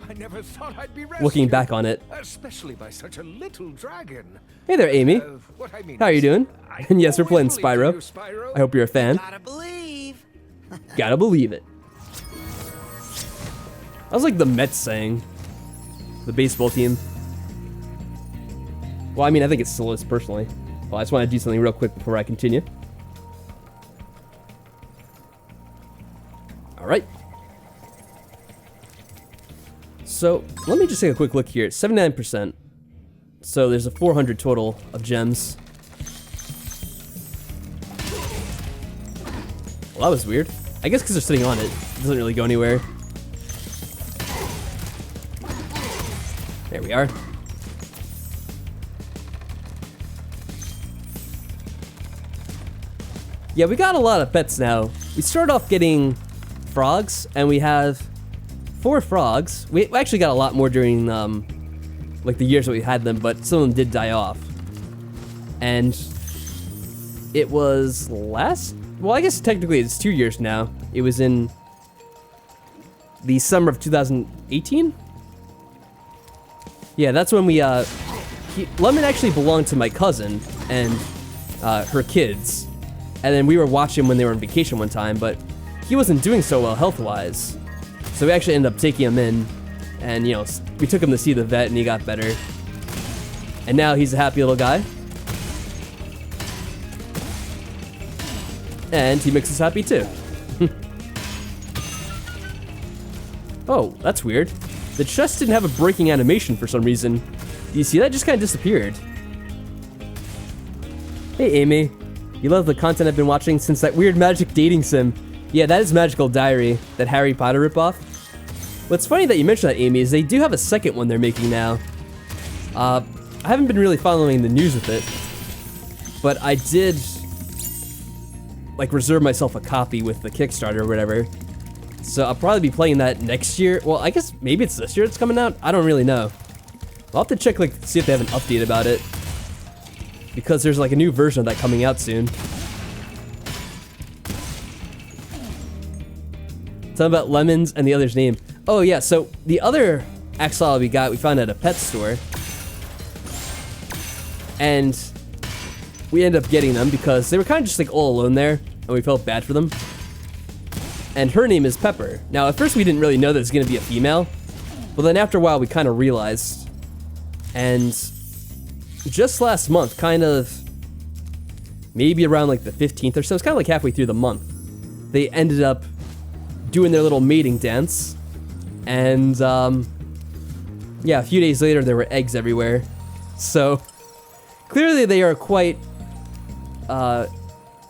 I never thought I'd be Looking back on it. especially by such a little dragon. Hey there, Amy. What I mean How are you is, doing? I And yes, we're playing always believed in Spyro. you, Spyro. I hope you're a fan. Gotta believe. Gotta believe it. I was like the Mets saying. The baseball team. Well, I mean, I think it still is personally. Well, I just want to do something real quick before I continue. All right. So let me just take a quick look here. 79%. So there's a 400 total of gems. Well, that was weird. I guess because they're sitting on it. It doesn't really go anywhere. There we are. Yeah, we got a lot of pets now. We start off getting frogs, and we have 4 frogs. We actually got a lot more during like the years that we had them, but some of them did die off. And it was well, I guess technically it's 2 years now. It was in the summer of 2018. Yeah, that's when we Lemon actually belonged to my cousin and her kids. And then we were watching when they were on vacation one time, but he wasn't doing so well health-wise. So we actually ended up taking him in, and, you know, we took him to see the vet, and he got better. And now he's a happy little guy. And he makes us happy too. Oh, that's weird. The chest didn't have a breaking animation for some reason. Do you see that? Just kind of disappeared. Hey, Amy. You love the content I've been watching since that weird magic dating sim. Yeah, that is Magical Diary, that Harry Potter ripoff. What's funny that you mentioned that, Amy, is they do have a second one they're making now. I haven't been really following the news with it, but I did, like, reserve myself a copy with the Kickstarter or whatever. So I'll probably be playing that next year. Well, I guess maybe it's this year it's coming out. I don't really know. I'll have to check, like, see if they have an update about it. Because there's, like, a new version of that coming out soon. Tell me about lemons and the other's name. Oh, yeah, so the other Axolotl we found at a pet store. And we ended up getting them because they were kind of just, like, all alone there. And we felt bad for them. And her name is Pepper. Now, at first we didn't really know that it was going to be a female. But then after a while, we kind of realized. And just last month, kind of, maybe around like the 15th or so, it's kind of like halfway through the month, they ended up doing their little mating dance. And, yeah, a few days later, there were eggs everywhere. So, clearly they are quite,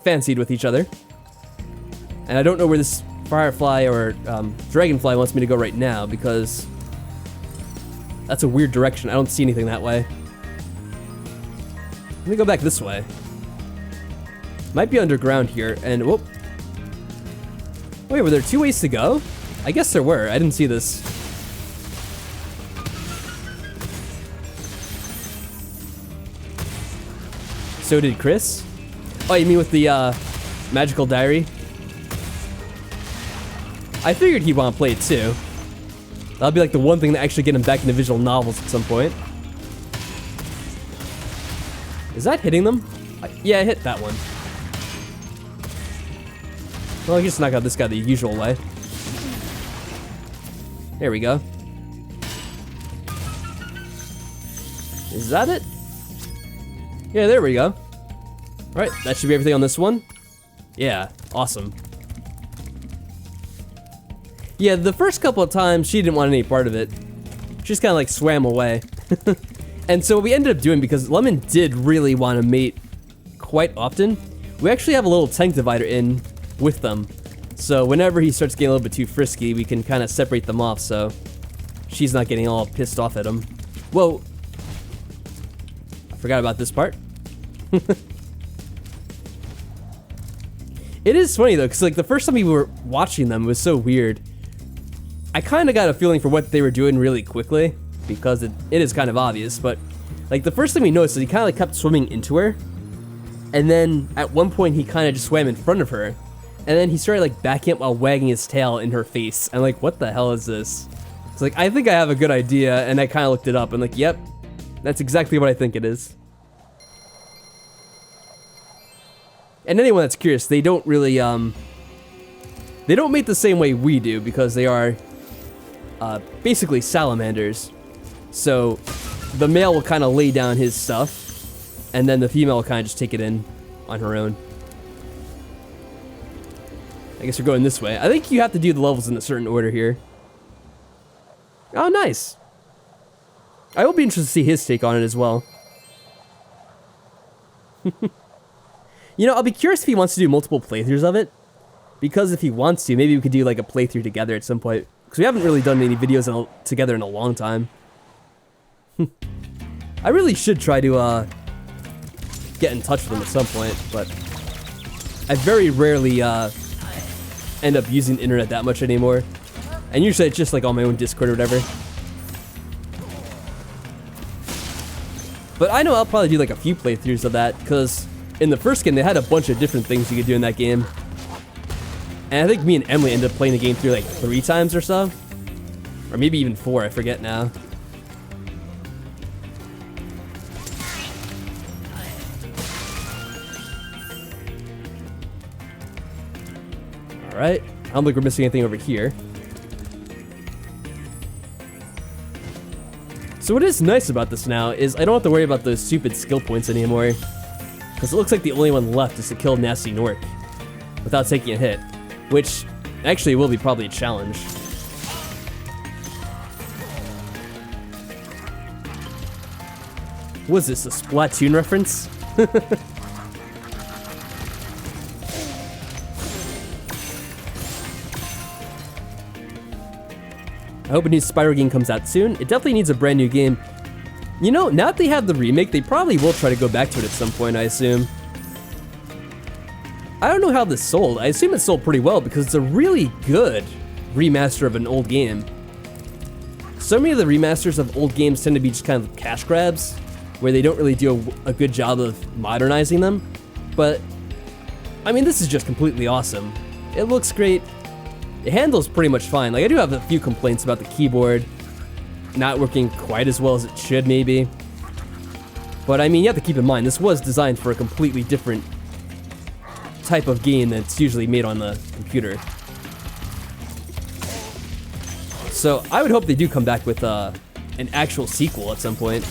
fancied with each other. And I don't know where this Firefly or Dragonfly wants me to go right now, because that's a weird direction. I don't see anything that way. Let me go back this way. Might be underground here, and whoop. Wait, were there two ways to go? I guess there were. I didn't see this. So did Chris? Oh, you mean with the Magical Diary? I figured he'd want to play it too. That'll be like the one thing to actually get him back into visual novels at some point. Is that hitting them? Yeah, I hit that one. Well, I can just knock out this guy the usual way. There we go. Is that it? Yeah, there we go. Alright, that should be everything on this one. Yeah, awesome. Yeah, the first couple of times, she didn't want any part of it. She just kind of like swam away. And so what we ended up doing, because Lemon did really want to mate quite often, we actually have a little tank divider in with them. So whenever he starts getting a little bit too frisky, we can kind of separate them off so she's not getting all pissed off at him. Whoa. I forgot about this part. It is funny though, because like the first time we were watching them, it was so weird. I kind of got a feeling for what they were doing really quickly, because it is kind of obvious, but like the first thing we noticed is he kind of like kept swimming into her, and then at one point he kind of just swam in front of her, and then he started like backing up while wagging his tail in her face. I'm like, what the hell is this? It's like, I think I have a good idea, and I kind of looked it up, and like, yep, that's exactly what I think it is. And anyone that's curious, they don't really, they don't mate the same way we do, because they are, basically salamanders. So, the male will kind of lay down his stuff, and then the female will kind of just take it in on her own. I guess we're going this way. I think you have to do the levels in a certain order here. Oh, nice. I will be interested to see his take on it as well. You know, I'll be curious if he wants to do multiple playthroughs of it. Because if he wants to, maybe we could do like a playthrough together at some point. Because we haven't really done any videos together in a long time. I really should try to get in touch with him at some point, but I very rarely end up using the internet that much anymore. And usually it's just like on my own Discord or whatever. But I know I'll probably do like a few playthroughs of that, because in the first game they had a bunch of different things you could do in that game. And I think me and Emily ended up playing the game through like 3 times or so. Or maybe even 4, I forget now. Alright, I don't think we're missing anything over here. So what is nice about this now is I don't have to worry about those stupid skill points anymore. Because it looks like the only one left is to kill Nasty Nork. without taking a hit, which actually will be probably a challenge. Was this a Splatoon reference? I hope a new Spyro game comes out soon. It definitely needs a brand new game. You know, now that they have the remake, they probably will try to go back to it at some point, I assume. I don't know how this sold. I assume it sold pretty well because it's a really good remaster of an old game. So many of the remasters of old games tend to be just kind of cash grabs, where they don't really do a good job of modernizing them. But, I mean, this is just completely awesome. It looks great. It handles pretty much fine. Like, I do have a few complaints about the keyboard not working quite as well as it should, maybe. But, I mean, you have to keep in mind, this was designed for a completely different type of game that's usually made on the computer. So, I would hope they do come back with an actual sequel at some point.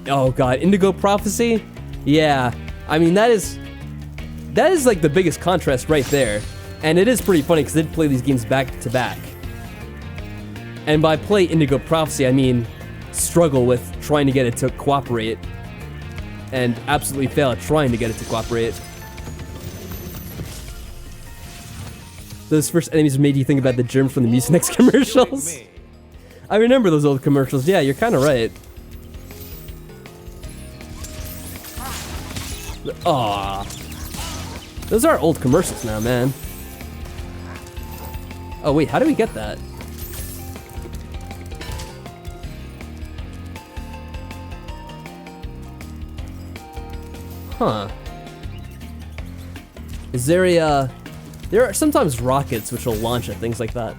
Oh god, Indigo Prophecy? Yeah, I mean, that is like the biggest contrast right there. And it is pretty funny because they play these games back to back. And by play Indigo Prophecy, I mean struggle with trying to get it to cooperate and absolutely fail at trying to get it to cooperate. Those first enemies made you think about the germ from the Mucinex commercials. I remember those old commercials. Yeah, you're kind of right. Aw. Those are old commercials now, man. Oh, wait, how do we get that? Huh. Is there a, there are sometimes rockets which will launch at things like that.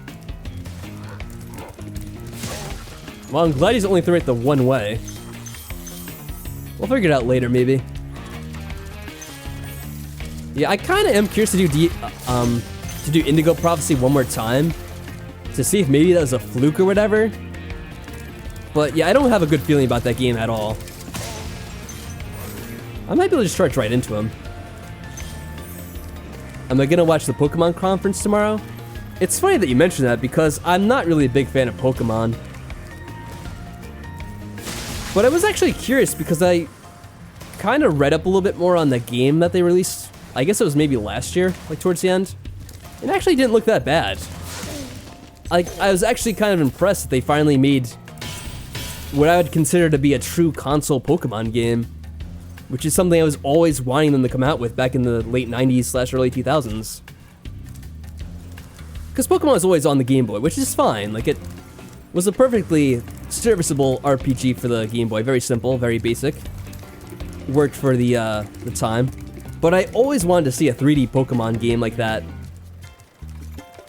Well, I'm glad he's only threw it the one way. We'll figure it out later, maybe. Yeah, I kind of am curious to do Indigo Prophecy one more time to see if maybe that was a fluke or whatever. But yeah, I don't have a good feeling about that game at all. I might be able to just charge right into him. Am I gonna watch the Pokemon conference tomorrow? It's funny that you mentioned that because I'm not really a big fan of Pokemon. But I was actually curious because I kind of read up a little bit more on the game that they released. I guess it was maybe last year, like towards the end. It actually didn't look that bad. Like, I was actually kind of impressed that they finally made what I would consider to be a true console Pokemon game, which is something I was always wanting them to come out with back in the late 90s / early 2000s. Because Pokemon was always on the Game Boy, which is fine. Like, it was a perfectly serviceable RPG for the Game Boy. Very simple, very basic. Worked for the time. But I always wanted to see a 3D Pokemon game like that.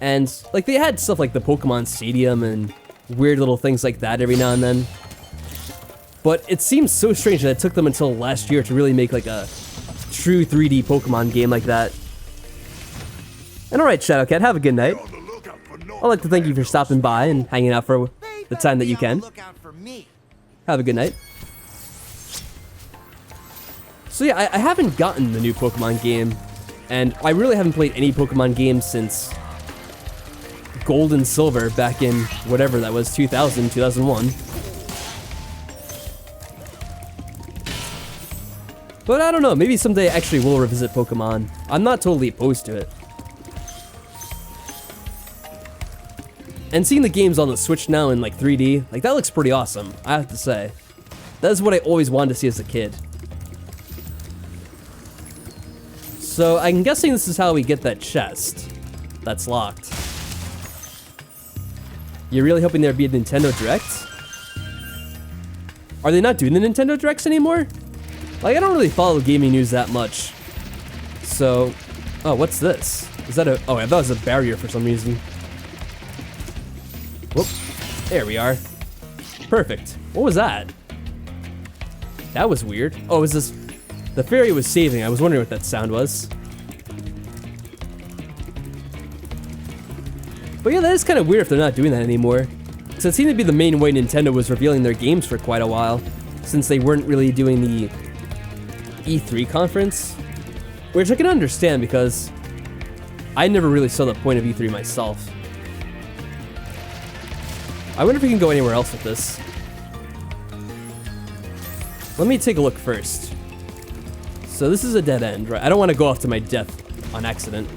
And, like, they had stuff like the Pokemon Stadium and weird little things like that every now and then. But it seems so strange that it took them until last year to really make, like, a true 3D Pokemon game like that. And alright, Shadowcat, have a good night. I'd like to thank you for stopping by and hanging out for the time that you can. Have a good night. So yeah, I haven't gotten the new Pokemon game, and I really haven't played any Pokemon games since Gold and Silver back in whatever that was, 2000, 2001. But I don't know, maybe someday I actually will revisit Pokemon. I'm not totally opposed to it. And seeing the games on the Switch now in like 3D, like that looks pretty awesome, I have to say. That's what I always wanted to see as a kid. So I'm guessing this is how we get that chest that's locked. You're really hoping there'd be a Nintendo Direct? Are they not doing the Nintendo Directs anymore? Like, I don't really follow gaming news that much. So, oh, what's this? Is that a, oh, I thought it was a barrier for some reason. Whoop, there we are. Perfect. What was that? That was weird. Oh, is this, the fairy was saving. I was wondering what that sound was. But yeah, that is kind of weird if they're not doing that anymore. Because it seemed to be the main way Nintendo was revealing their games for quite a while. Since they weren't really doing the E3 conference, which I can understand because I never really saw the point of E3 myself. I wonder if we can go anywhere else with this. Let me take a look first. So this is a dead end, right? I don't want to go off to my death on accident.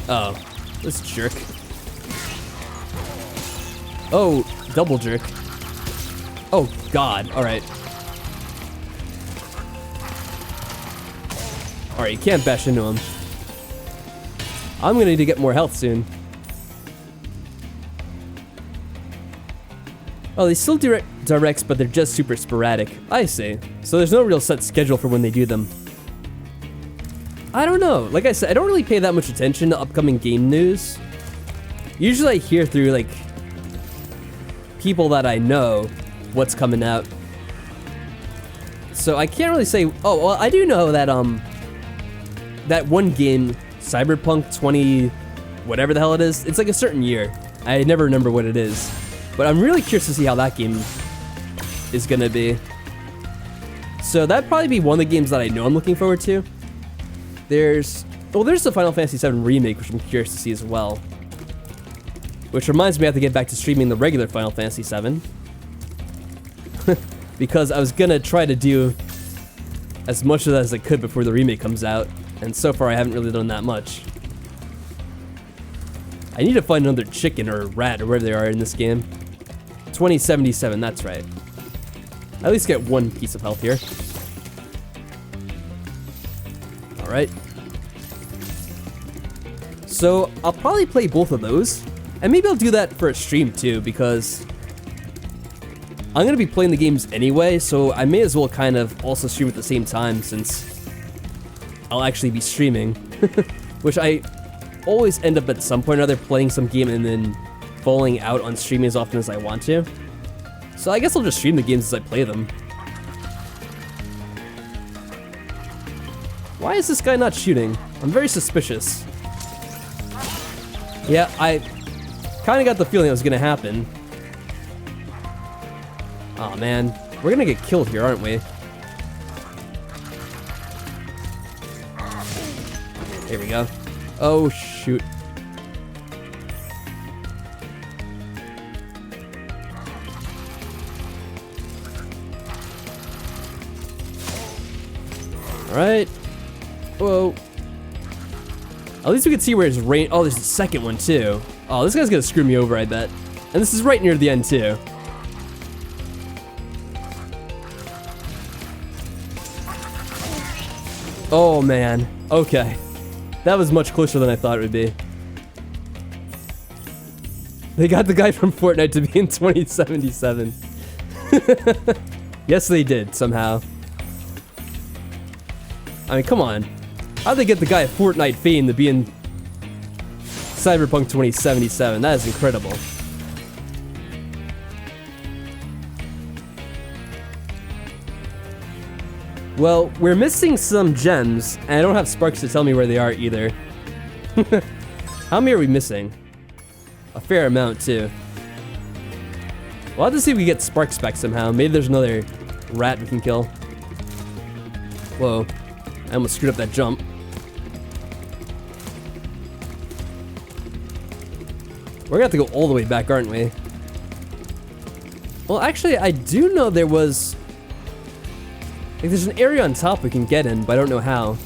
Oh, this jerk. Oh, double jerk. Oh, God. All right. All right, you can't bash into him. I'm going to need to get more health soon. Oh, they still do directs, but they're just super sporadic. I see. So there's no real set schedule for when they do them. I don't know. Like I said, I don't really pay that much attention to upcoming game news. Usually I hear through, like, people that I know what's coming out. So I can't really say... Oh, well, I do know that, that one game, Cyberpunk 20... whatever the hell it is, it's like a certain year. I never remember what it is. But I'm really curious to see how that game is gonna be. So that'd probably be one of the games that I know I'm looking forward to. There's the Final Fantasy VII Remake, which I'm curious to see as well. Which reminds me I have to get back to streaming the regular Final Fantasy VII. Because I was gonna try to do as much of that as I could before the remake comes out. And so far I haven't really done that much. I need to find another chicken or a rat or wherever they are in this game. 2077, that's right. At least get one piece of health here. Alright. So, I'll probably play both of those. And maybe I'll do that for a stream too, because I'm going to be playing the games anyway, so I may as well kind of also stream at the same time since I'll actually be streaming. Which I always end up at some point or other playing some game and then falling out on streaming as often as I want to. So I guess I'll just stream the games as I play them. Why is this guy not shooting? I'm very suspicious. Yeah, I kind of got the feeling it was going to happen. Aw, man. We're going to get killed here, aren't we? Here we go. Oh, shoot. Alright. Whoa. At least we can see where his range... Oh, there's a second one, too. Oh, this guy's gonna screw me over, I bet. And this is right near the end, too. Oh, man. Okay. That was much closer than I thought it would be. They got the guy from Fortnite to be in 2077. Yes, they did, somehow. I mean, come on. How'd they get the guy at Fortnite fame to be in Cyberpunk 2077? That is incredible. Well, we're missing some gems, and I don't have sparks to tell me where they are either. How many are we missing? A fair amount, too. We'll have to see if we get sparks back somehow. Maybe there's another rat we can kill. Whoa. I almost screwed up that jump. We're gonna have to go all the way back, aren't we? Well, actually, I do know there was... Like, there's an area on top we can get in, but I don't know how.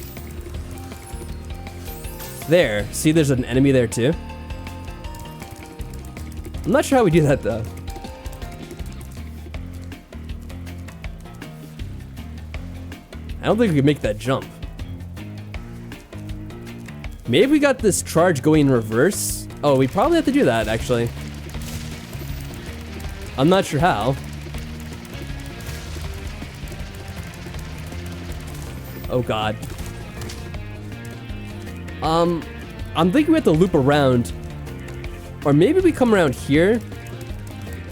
There. See, there's an enemy there, too. I'm not sure how we do that, though. I don't think we can make that jump. Maybe we got this charge going in reverse. Oh, we probably have to do that, actually. I'm not sure how. Oh, God. I'm thinking we have to loop around. Or maybe we come around here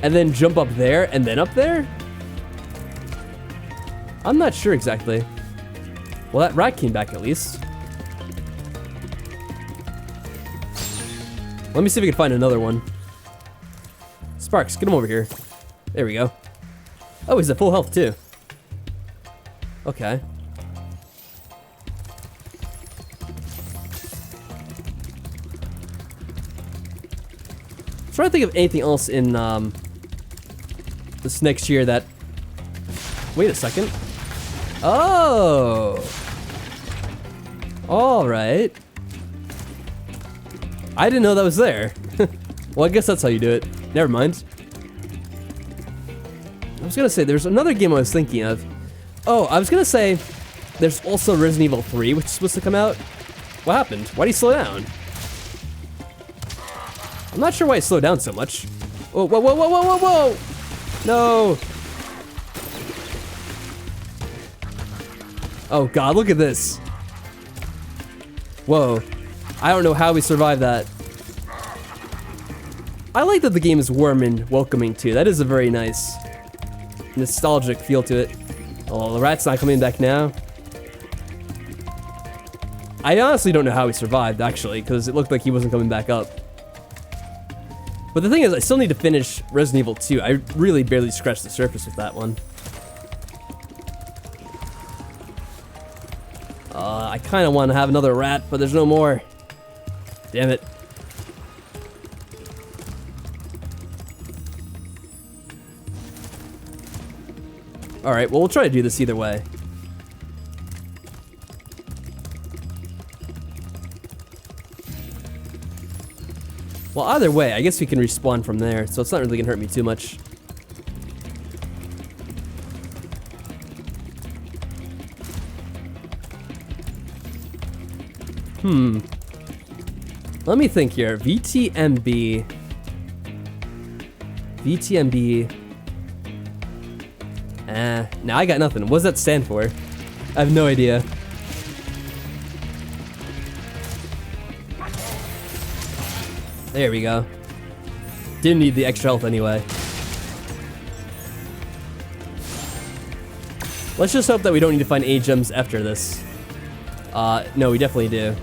and then jump up there and then up there? I'm not sure exactly. Well, that rat came back at least. Let me see if we can find another one. Sparks, get him over here. There we go. Oh, he's at full health too. Okay. I'm trying to think of anything else in this next year that... Wait a second. Oh! Alright. I didn't know that was there. Well, I guess that's how you do it. Never mind. I was gonna say, there's another game I was thinking of. Oh, I was gonna say, there's also Resident Evil 3, which is supposed to come out. What happened? Why did he slow down? I'm not sure why he slowed down so much. Oh, whoa, whoa, whoa, whoa, whoa, whoa! No! Oh god, look at this. Whoa. I don't know how we survived that. I like that the game is warm and welcoming too. That is a very nice, nostalgic feel to it. Oh, the rat's not coming back now. I honestly don't know how he survived, actually, because it looked like he wasn't coming back up. But the thing is, I still need to finish Resident Evil 2. I really barely scratched the surface with that one. I kind of want to have another rat, but there's no more. Damn it. Alright, well, we'll try to do this either way. Well, either way, I guess we can respawn from there, so it's not really gonna hurt me too much. Let me think here. VTMB. VTMB. Now I got nothing. What does that stand for? I have no idea. There we go. Didn't need the extra health anyway. Let's just hope that we don't need to find 8 gems after this. No, we definitely do.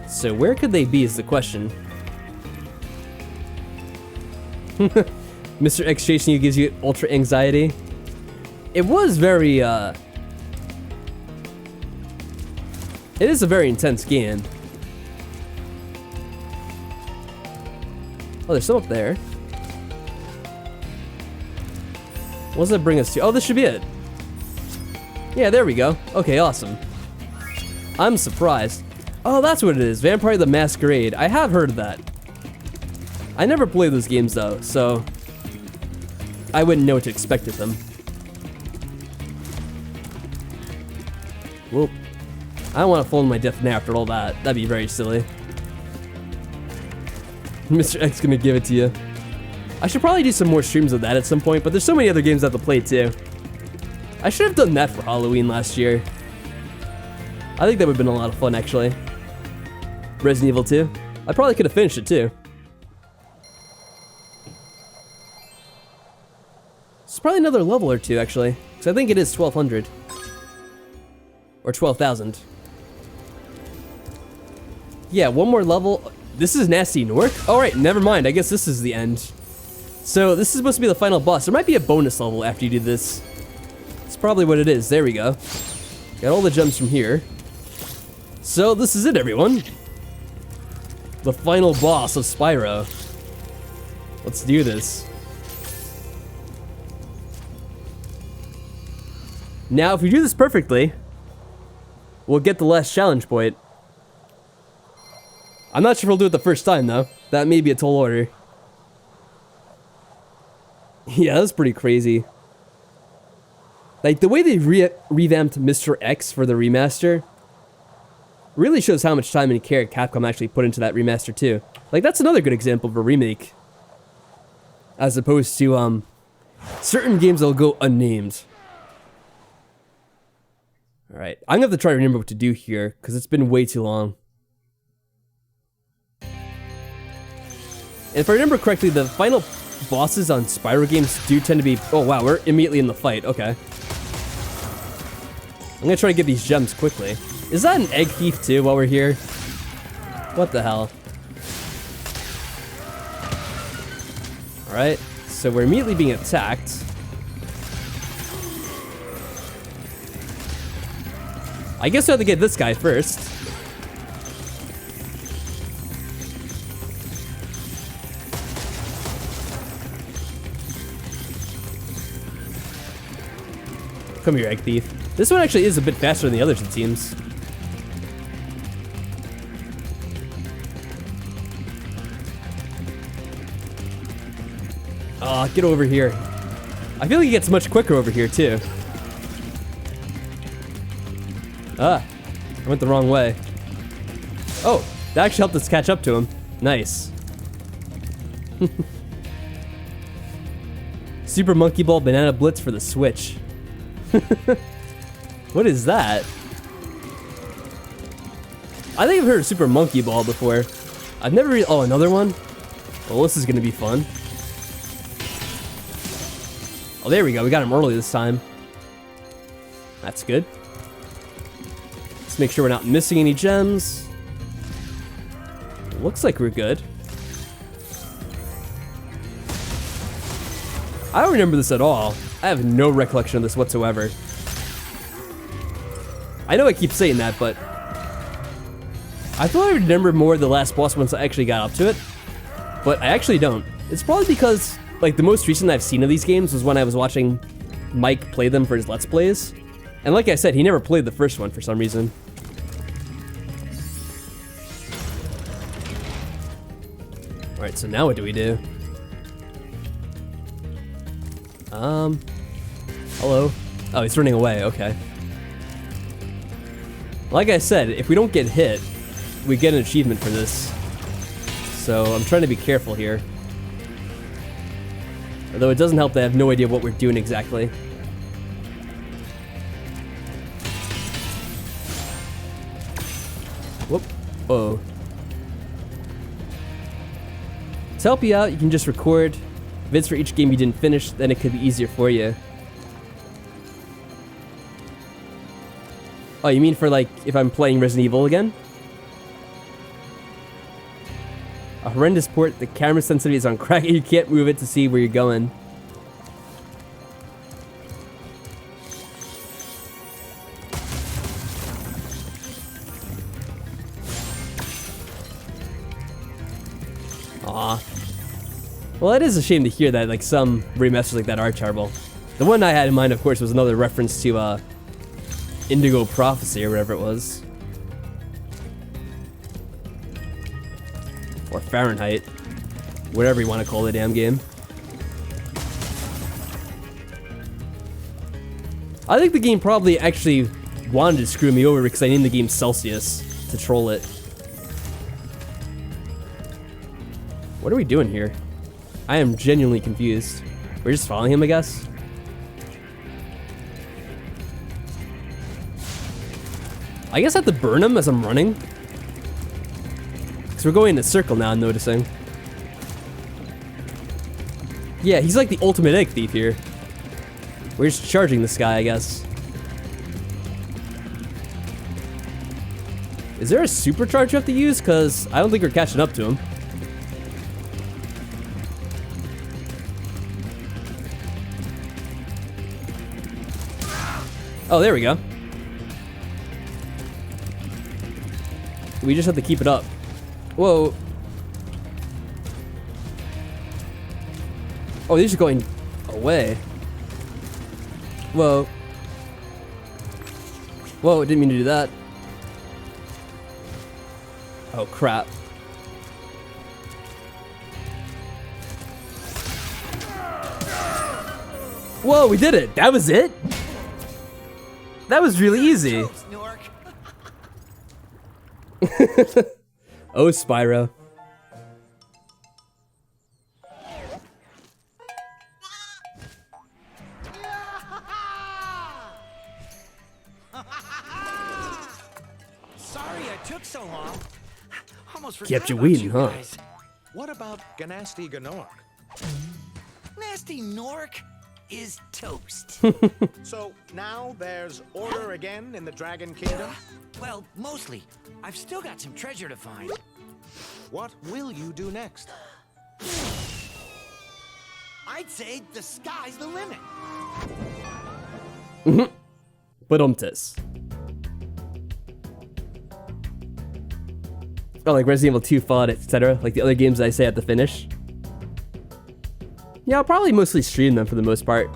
So where could they be is the question. Mr. X chasing you gives you ultra anxiety. It was very, it is a very intense game. Oh, there's some up there. What does that bring us to? Oh, this should be it. Yeah, there we go. Okay, awesome. I'm surprised. Oh, that's what it is. Vampire the Masquerade. I have heard of that. I never played those games, though, so I wouldn't know what to expect of them. Whoop. I don't want to fall to my death now after all that. That'd be very silly. Mr. X gonna give it to you. I should probably do some more streams of that at some point, but there's so many other games I have to play too. I should have done that for Halloween last year. I think that would have been a lot of fun, actually. Resident Evil 2. I probably could have finished it too. It's probably another level or two, actually, because I think it is 1200. Or 12,000. Yeah, one more level. This is Nasty North? Alright, never mind. I guess this is the end. So, this is supposed to be the final boss. There might be a bonus level after you do this. It's probably what it is. There we go. Got all the gems from here. So, this is it, everyone. The final boss of Spyro. Let's do this. Now, if we do this perfectly, we'll get the last challenge point. I'm not sure if we'll do it the first time, though. That may be a tall order. Yeah, that's pretty crazy. Like, the way they revamped Mr. X for the remaster really shows how much time and care Capcom actually put into that remaster, too. Like, that's another good example of a remake. As opposed to, certain games that'll go unnamed. Alright, I'm gonna have to try to remember what to do here, because it's been way too long. And if I remember correctly, the final bosses on Spyro games do tend to be... Oh wow, we're immediately in the fight, okay. I'm gonna try to get these gems quickly. Is that an egg thief too while we're here? What the hell? Alright, so we're immediately being attacked. I guess I have to get this guy first. Come here, Egg Thief. This one actually is a bit faster than the others, it seems. Aw, get over here. I feel like he gets much quicker over here, too. Ah, I went the wrong way. Oh, that actually helped us catch up to him. Nice. Super Monkey Ball Banana Blitz for the Switch. What is that? I think I've heard of Super Monkey Ball before. I've never really... Oh, another one? Well, this is gonna be fun. Oh, there we go. We got him early this time. That's good. Let's make sure we're not missing any gems. Looks like we're good. I don't remember this at all. I have no recollection of this whatsoever. I know I keep saying that, but I feel like I remember more of the last boss once I actually got up to it, but I actually don't. It's probably because, like, the most recent I've seen of these games was when I was watching Mike play them for his Let's Plays. And like I said, he never played the first one for some reason. Alright, so now what do we do? Hello? Oh, he's running away, okay. Like I said, if we don't get hit, we get an achievement for this. So I'm trying to be careful here. Although it doesn't help that I have no idea what we're doing exactly. Whoop. Uh-oh. To help you out, you can just record vids for each game you didn't finish, then it could be easier for you. Oh, you mean for, like, if I'm playing Resident Evil again? A horrendous port, the camera sensitivity is on crack and you can't move it to see where you're going. Aw. Well, it is a shame to hear that, like, some remasters like that are terrible. The one I had in mind, of course, was another reference to, Indigo Prophecy or whatever it was. Or Fahrenheit. Whatever you want to call the damn game. I think the game probably actually wanted to screw me over because I named the game Celsius to troll it. What are we doing here? I am genuinely confused. We're just following him, I guess? I guess I have to burn him as I'm running. Because we're going in a circle now, I'm noticing. Yeah, he's like the ultimate egg thief here. We're just charging this guy, I guess. Is there a supercharge you have to use? Because I don't think we're catching up to him. Oh, there we go. We just have to keep it up. Whoa. Oh, these are going away. Whoa. Whoa, didn't mean to do that. Oh, crap. Whoa, we did it. That was it? That was really easy. Oh, Spyro. Sorry I took so long. Almost forgot Kept you about waiting, huh? guys. What about Ganasty Ganork? Nasty Nork is toast. So now there's order again in the Dragon Kingdom? Well, mostly. I've still got some treasure to find. What will you do next? I'd say the sky's the limit. But or like Resident Evil 2 FUD, etc. Like the other games I say I have to finish. Yeah, I'll probably mostly stream them for the most part.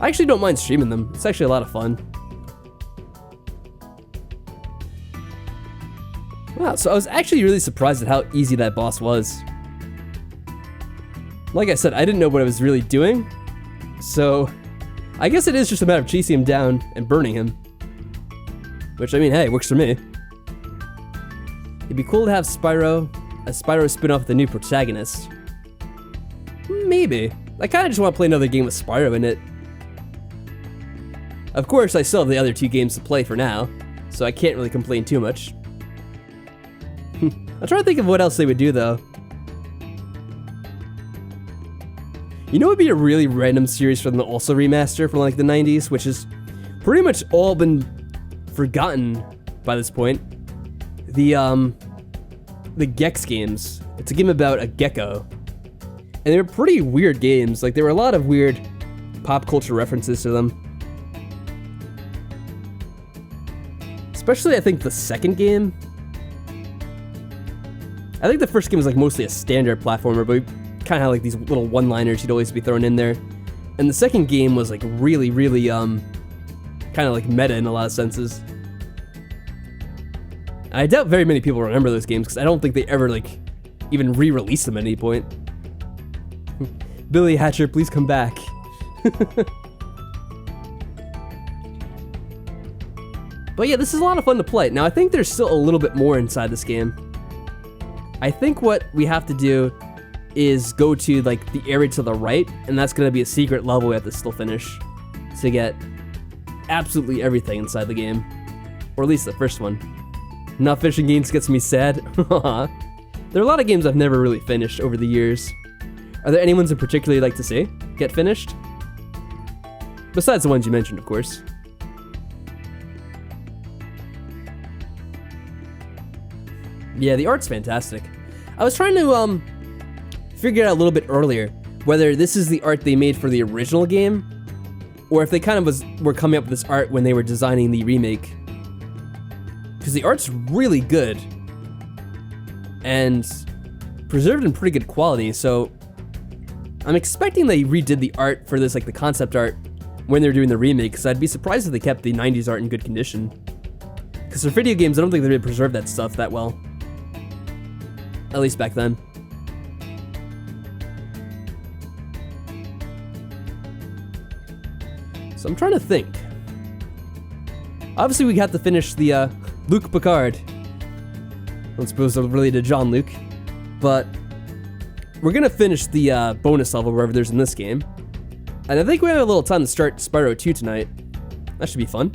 I actually don't mind streaming them. It's actually a lot of fun. Wow, so I was actually really surprised at how easy that boss was. Like I said, I didn't know what I was really doing. So, I guess it is just a matter of chasing him down and burning him. Which, I mean, hey, works for me. It'd be cool to have Spyro, a Spyro spin-off with a new protagonist. Maybe. I kinda just want to play another game with Spyro in it. Of course, I still have the other 2 games to play for now, so I can't really complain too much. I'm trying to think of what else they would do, though. You know what would be a really random series from the also remaster from like the 90s, which has pretty much all been forgotten by this point? The Gex games. It's a game about a gecko. And they were pretty weird games. Like, there were a lot of weird pop culture references to them. Especially, I think, the second game. I think the first game was like mostly a standard platformer, but kind of had like these little one-liners you'd always be thrown in there. And the second game was like really, really kind of like meta in a lot of senses. And I doubt very many people remember those games because I don't think they ever like even re-released them at any point. Billy Hatcher, please come back. But yeah, this is a lot of fun to play. Now I think there's still a little bit more inside this game. I think what we have to do is go to like the area to the right, and that's gonna be a secret level we have to still finish to get absolutely everything inside the game, or at least the first one. Not finishing games gets me sad. There are a lot of games I've never really finished over the years. Are there any ones in particular you'd like to see get finished? Besides the ones you mentioned, of course. Yeah, the art's fantastic. I was trying to figure out a little bit earlier whether this is the art they made for the original game, or if they kind of were coming up with this art when they were designing the remake. Because the art's really good and preserved in pretty good quality, so I'm expecting they redid the art for this, like the concept art, when they're doing the remake, because I'd be surprised if they kept the 90s art in good condition. Because for video games, I don't think they really preserved that stuff that well. At least back then. So I'm trying to think. Obviously, we have to finish the Luke Picard. I don't suppose they're related to John Luke, but we're gonna finish the bonus level wherever there's in this game. And I think we have a little time to start Spyro 2 tonight. That should be fun.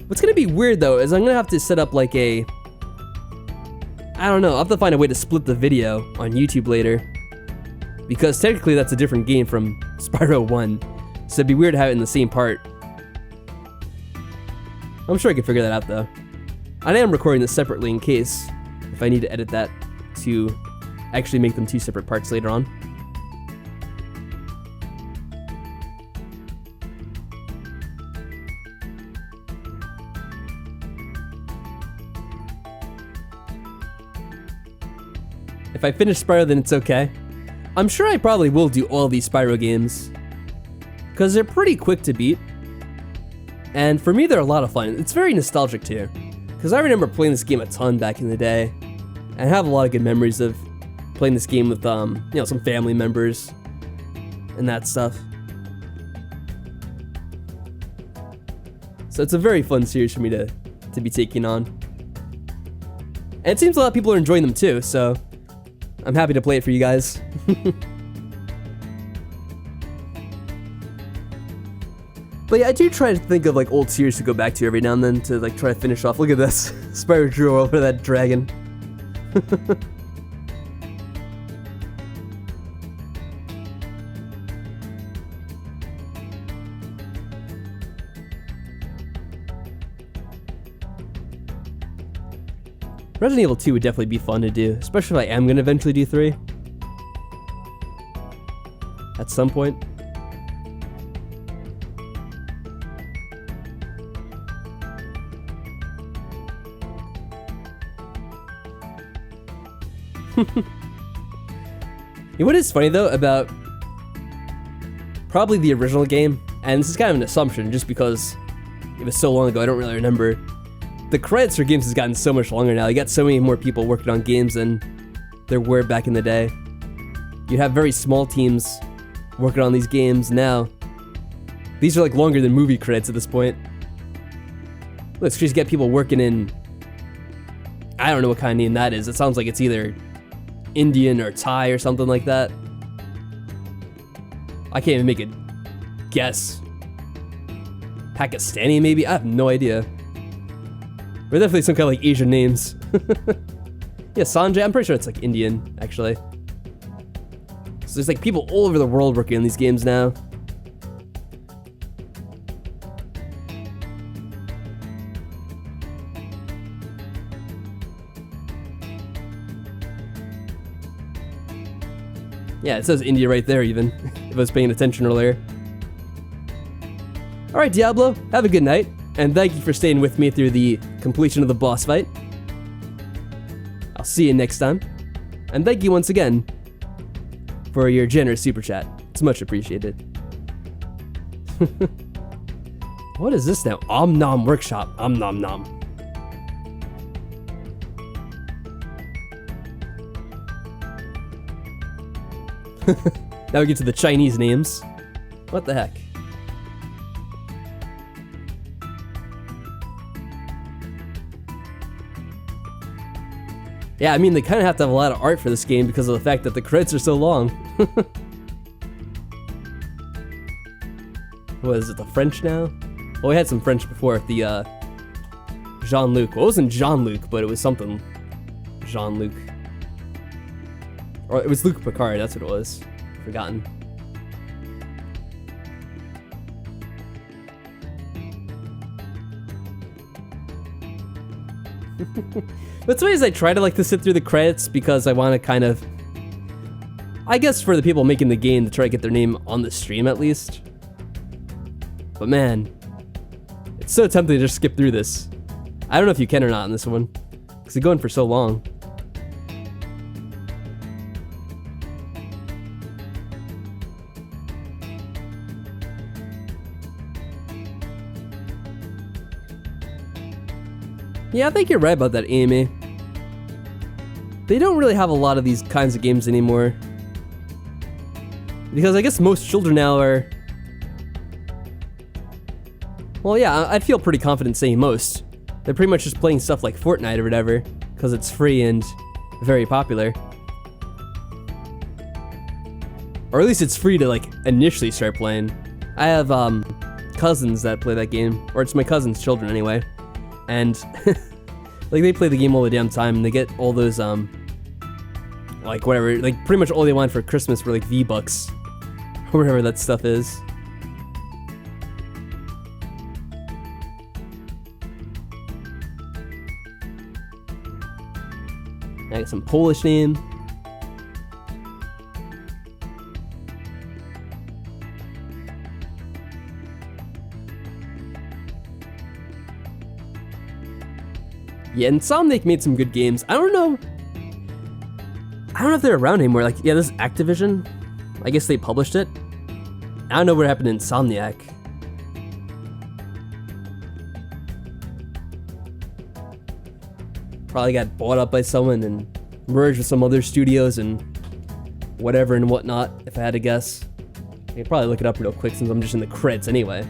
What's gonna be weird though is I'm gonna have to set up like a, I don't know, I'll have to find a way to split the video on YouTube later, because technically that's a different game from Spyro 1, so it'd be weird to have it in the same part. I'm sure I can figure that out though. I am recording this separately in case if I need to edit that to actually make them 2 separate parts later on. If I finish Spyro, then it's okay. I'm sure I probably will do all these Spyro games, because they're pretty quick to beat. And for me, they're a lot of fun. It's very nostalgic too, because I remember playing this game a ton back in the day. And I have a lot of good memories of playing this game with, you know, some family members and that stuff. So it's a very fun series for me to be taking on. And it seems a lot of people are enjoying them too, so I'm happy to play it for you guys. But yeah, I do try to think of like old series to go back to every now and then to like try to finish off. Look at this. Spyro drew over that dragon. Resident Evil 2 would definitely be fun to do, especially if I am going to eventually do 3. At some point. What is funny though about probably the original game, and this is kind of an assumption just because it was so long ago, I don't really remember. The credits for games has gotten so much longer now. You got so many more people working on games than there were back in the day. You have very small teams working on these games now. These are like longer than movie credits at this point. Let's just get people working in, I don't know what kind of name that is. It sounds like it's either Indian or Thai or something like that. I can't even make a guess. Pakistani maybe? I have no idea. They're definitely some kind of like Asian names. Yeah, Sanjay, I'm pretty sure it's like Indian, actually. So there's like people all over the world working on these games now. Yeah, it says India right there even, if I was paying attention earlier. Alright, Diablo, have a good night, and thank you for staying with me through the completion of the boss fight. I'll see you next time, and thank you once again for your generous super chat. It's much appreciated. What is this now? Om Nom Workshop. Om Nom Nom. Now we get to the Chinese names. What the heck? Yeah, I mean, they kind of have to have a lot of art for this game because of the fact that the credits are so long. What is it, the French now? Well, we had some French before, the Jean-Luc. Well, it wasn't Jean-Luc, but it was something Jean-Luc. Or it was Luc Picard, that's what it was. Forgotten. What's funny is I try to like to sit through the credits because I want to kind of, I guess for the people making the game to try to get their name on the stream at least. But man, it's so tempting to just skip through this. I don't know if you can or not in this one, because they're going for so long. Yeah, I think you're right about that, Amy. They don't really have a lot of these kinds of games anymore. Because I guess most children now are... Well, yeah, I'd feel pretty confident saying most. They're pretty much just playing stuff like Fortnite or whatever, because it's free and very popular. Or at least it's free to, like, initially start playing. I have, cousins that play that game, or it's my cousin's children anyway. And like they play the game all the damn time and they get all those like whatever, like pretty much all they want for Christmas were like V-Bucks or whatever that stuff is. I got some Polish name. Yeah, Insomniac made some good games. I don't know if they're around anymore. Like, yeah, this is Activision. I guess they published it. I don't know what happened to Insomniac. Probably got bought up by someone and merged with some other studios and whatever and whatnot, if I had to guess. I could probably look it up real quick since I'm just in the credits anyway.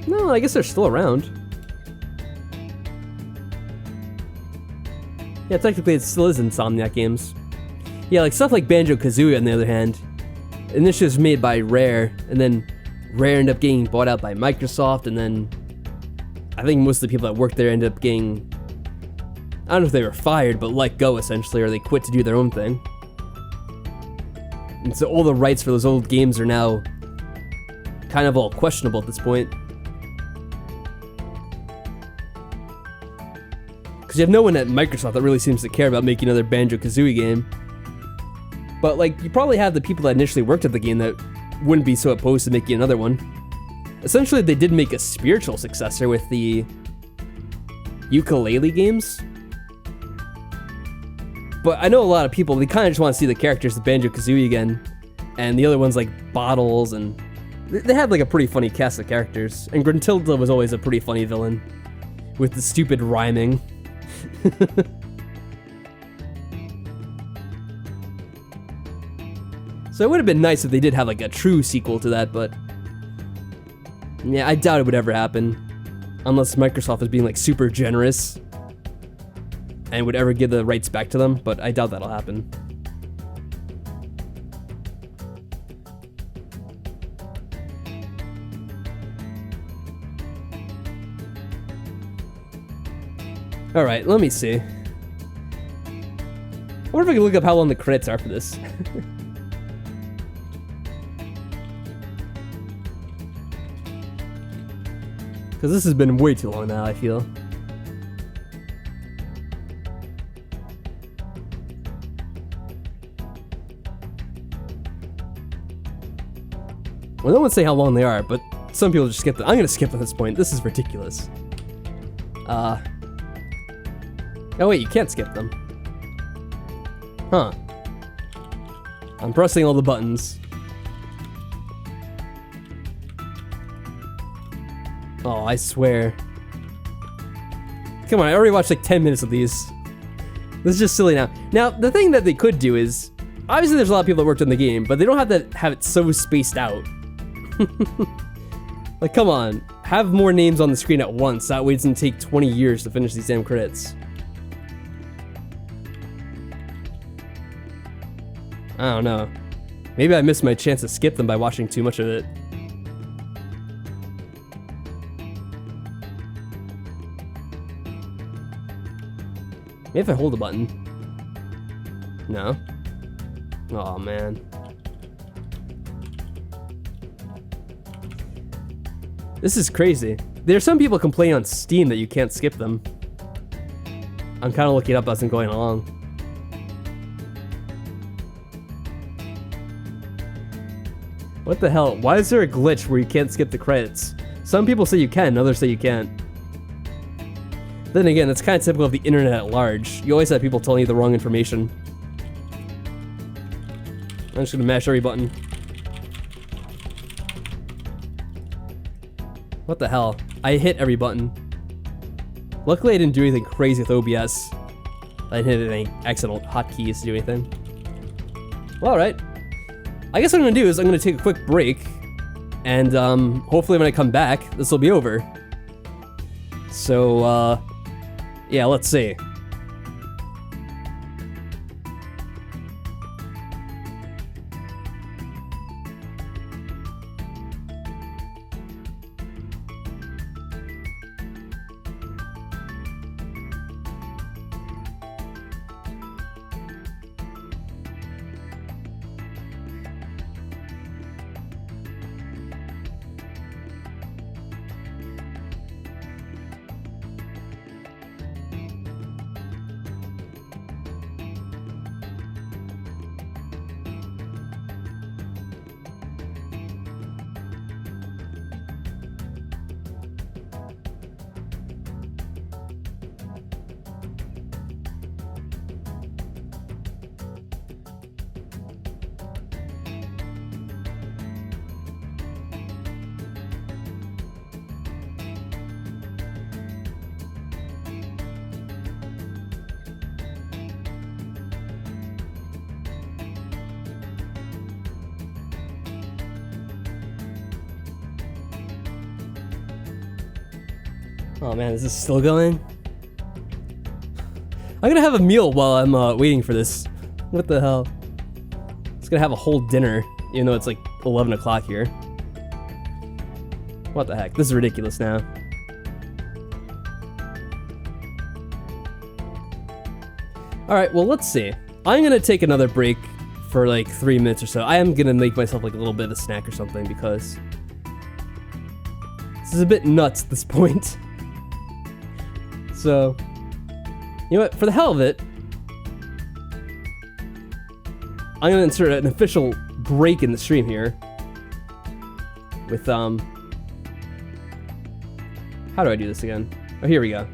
No, I guess they're still around. Yeah, technically it still is Insomniac Games. Yeah, like stuff like Banjo-Kazooie on the other hand, initially was made by Rare, and then Rare ended up getting bought out by Microsoft, and then I think most of the people that worked there ended up getting, I don't know if they were fired, but let go essentially, or they quit to do their own thing. And so all the rights for those old games are now kind of all questionable at this point. Because you have no one at Microsoft that really seems to care about making another Banjo-Kazooie game. But like, you probably have the people that initially worked at the game that wouldn't be so opposed to making another one. Essentially, they did make a spiritual successor with the ukulele games. But I know a lot of people, they kind of just want to see the characters of Banjo-Kazooie again. And the other ones like Bottles, and they had like a pretty funny cast of characters. And Gruntilda was always a pretty funny villain with the stupid rhyming. So it would have been nice if they did have like a true sequel to that, but yeah, I doubt it would ever happen. Unless Microsoft is being like super generous and would ever give the rights back to them, but I doubt that'll happen. All right, let me see. I wonder if I can look up how long the credits are for this. Because this has been way too long now, I feel. Well, no one say how long they are, but some people just skip them. I'm gonna skip at this point. This is ridiculous. Oh wait, you can't skip them. Huh. I'm pressing all the buttons. Oh, I swear. Come on, I already watched like 10 minutes of these. This is just silly now. Now, the thing that they could do is, obviously there's a lot of people that worked on the game, but they don't have to have it so spaced out. Like, come on. Have more names on the screen at once. That way it doesn't take 20 years to finish these damn credits. I don't know. Maybe I missed my chance to skip them by watching too much of it. Maybe if I hold the button. No. Oh man. This is crazy. There are some people complaining on Steam that you can't skip them. I'm kind of looking it up as I'm going along. What the hell? Why is there a glitch where you can't skip the credits? Some people say you can, others say you can't. Then again, that's kind of typical of the internet at large. You always have people telling you the wrong information. I'm just gonna mash every button. What the hell? I hit every button. Luckily I didn't do anything crazy with OBS. I didn't hit any accidental hotkeys to do anything. Well, alright. I guess what I'm gonna do is I'm gonna take a quick break. And hopefully when I come back, this will be over. So, yeah, let's see. Oh man, is this still going? I'm gonna have a meal while I'm waiting for this. What the hell? It's gonna have a whole dinner, even though it's like 11 o'clock here. What the heck? This is ridiculous now. Alright, well let's see. I'm gonna take another break for like 3 minutes or so. I am gonna make myself like a little bit of a snack or something because this is a bit nuts at this point. So, you know what, for the hell of it, I'm gonna insert an official break in the stream here with How do I do this again? Oh, here we go.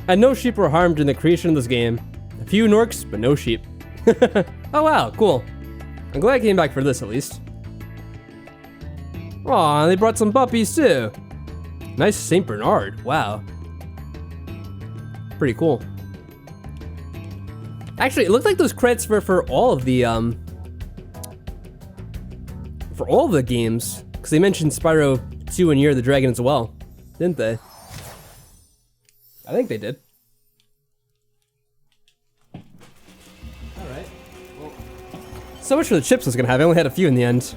And no sheep were harmed in the creation of this game. A few Norks, but no sheep. Oh wow, cool. I'm glad I came back for this at least. Aw, they brought some puppies too. Nice Saint Bernard, wow. Pretty cool. Actually, it looked like those credits were for all of the games, because they mentioned Spyro 2 and Year of the Dragon as well, didn't they? I think they did. Alright. Well, so much for the chips I was gonna have. I only had a few in the end.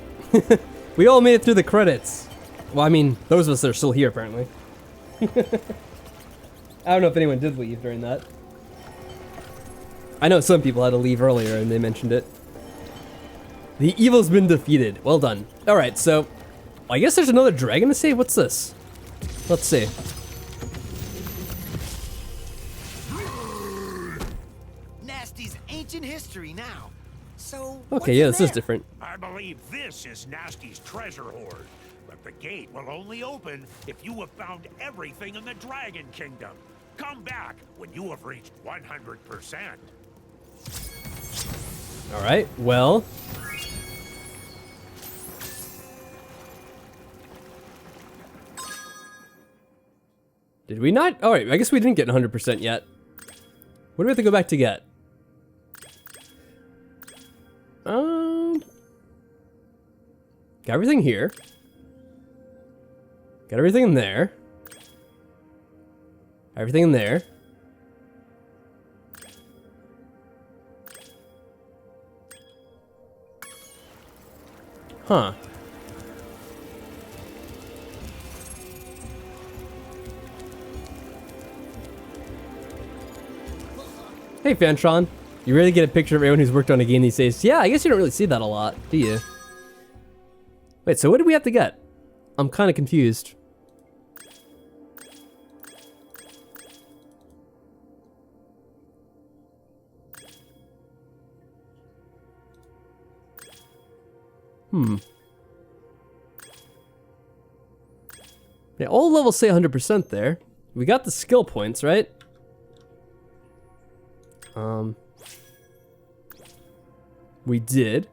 We all made it through the credits. Well, I mean, those of us that are still here, apparently. I don't know if anyone did leave during that. I know some people had to leave earlier and they mentioned it. The evil's been defeated. Well done. Alright, so I guess there's another dragon to save. What's this? Let's see. Nasty's ancient history now. So Okay, yeah, this is different. I believe this is Nasty's treasure hoard, but the gate will only open if you have found everything in the Dragon Kingdom. Come back when you have reached 100%. Alright, well. Did we not? Alright, I guess we didn't get 100% yet. What do we have to go back to get? Got everything here. Got everything in there. Everything in there. Huh. Hey, Fantron. You really get a picture of everyone who's worked on a game these days. Yeah, I guess you don't really see that a lot, do you? Wait, so what did we have to get? I'm kind of confused. Yeah, all levels say 100% there. We got the skill points, right? We did.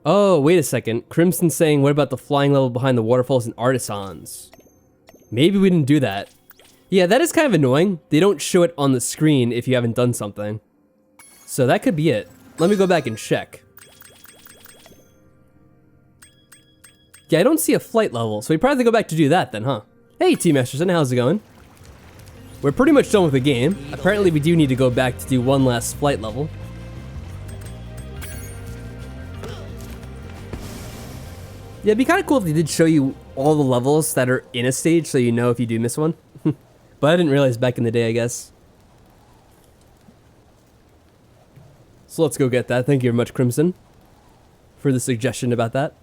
Oh, wait a second. Crimson saying, what about the flying level behind the waterfalls and artisans? Maybe we didn't do that. Yeah, that is kind of annoying. They don't show it on the screen if you haven't done something. So that could be it. Let me go back and check. Yeah, I don't see a flight level, so we probably have to go back to do that then, huh? Hey, Team Esterson, how's it going? We're pretty much done with the game. Apparently we do need to go back to do one last flight level. Yeah, it'd be kind of cool if they did show you all the levels that are in a stage so you know if you do miss one. But I didn't realize back in the day, I guess. So let's go get that. Thank you very much, Crimson, for the suggestion about that.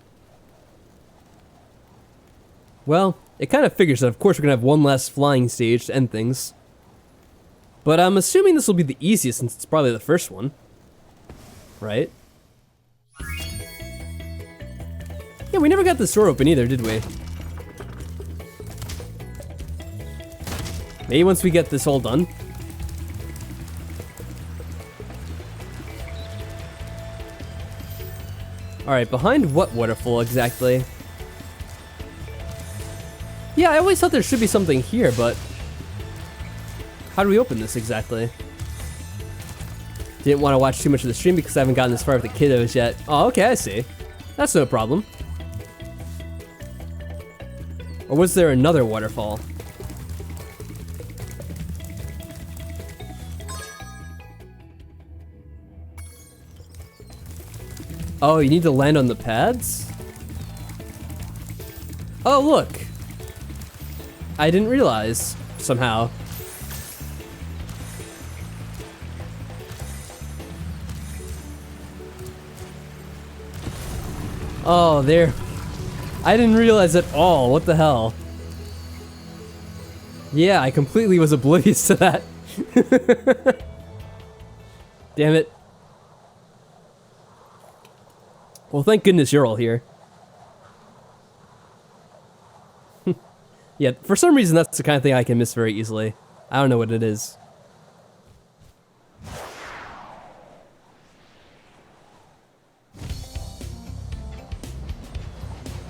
Well, it kind of figures that of course we're going to have one last flying stage to end things. But I'm assuming this will be the easiest since it's probably the first one. Right? Yeah, we never got this door open either, did we? Maybe once we get this all done. Alright, behind what waterfall exactly? Yeah, I always thought there should be something here, but... how do we open this exactly? Didn't want to watch too much of the stream because I haven't gotten this far with the kiddos yet. Oh, okay, I see. That's no problem. Or was there another waterfall? Oh, you need to land on the pads? Oh, look. I didn't realize, somehow. Oh, there. I didn't realize at all. What the hell? Yeah, I completely was oblivious to that. Damn it. Well, thank goodness you're all here. Yeah, for some reason that's the kind of thing I can miss very easily. I don't know what it is.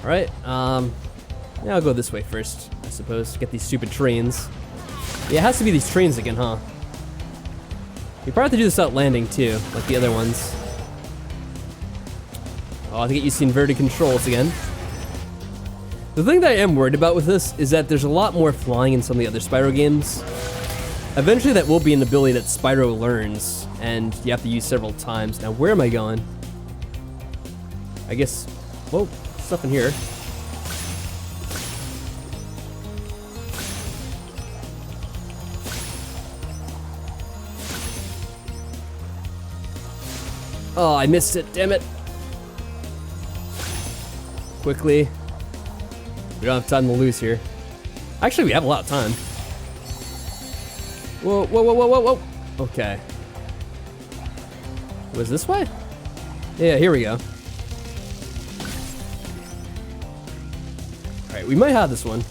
Alright, yeah, I'll go this way first, I suppose, to get these stupid trains. Yeah, it has to be these trains again, huh? We probably have to do this without landing, too, like the other ones. Oh, I have to get used to inverted controls again. The thing that I am worried about with this is that there's a lot more flying in some of the other Spyro games. Eventually that will be an ability that Spyro learns, and you have to use several times. Now, where am I going? I guess... whoa, stuff in here. Oh, I missed it, damn it. Quickly. We don't have time to lose here. Actually, we have a lot of time. Whoa, whoa, whoa, whoa, whoa, whoa. Okay. Was this way? Yeah, here we go. Alright, we might have this one.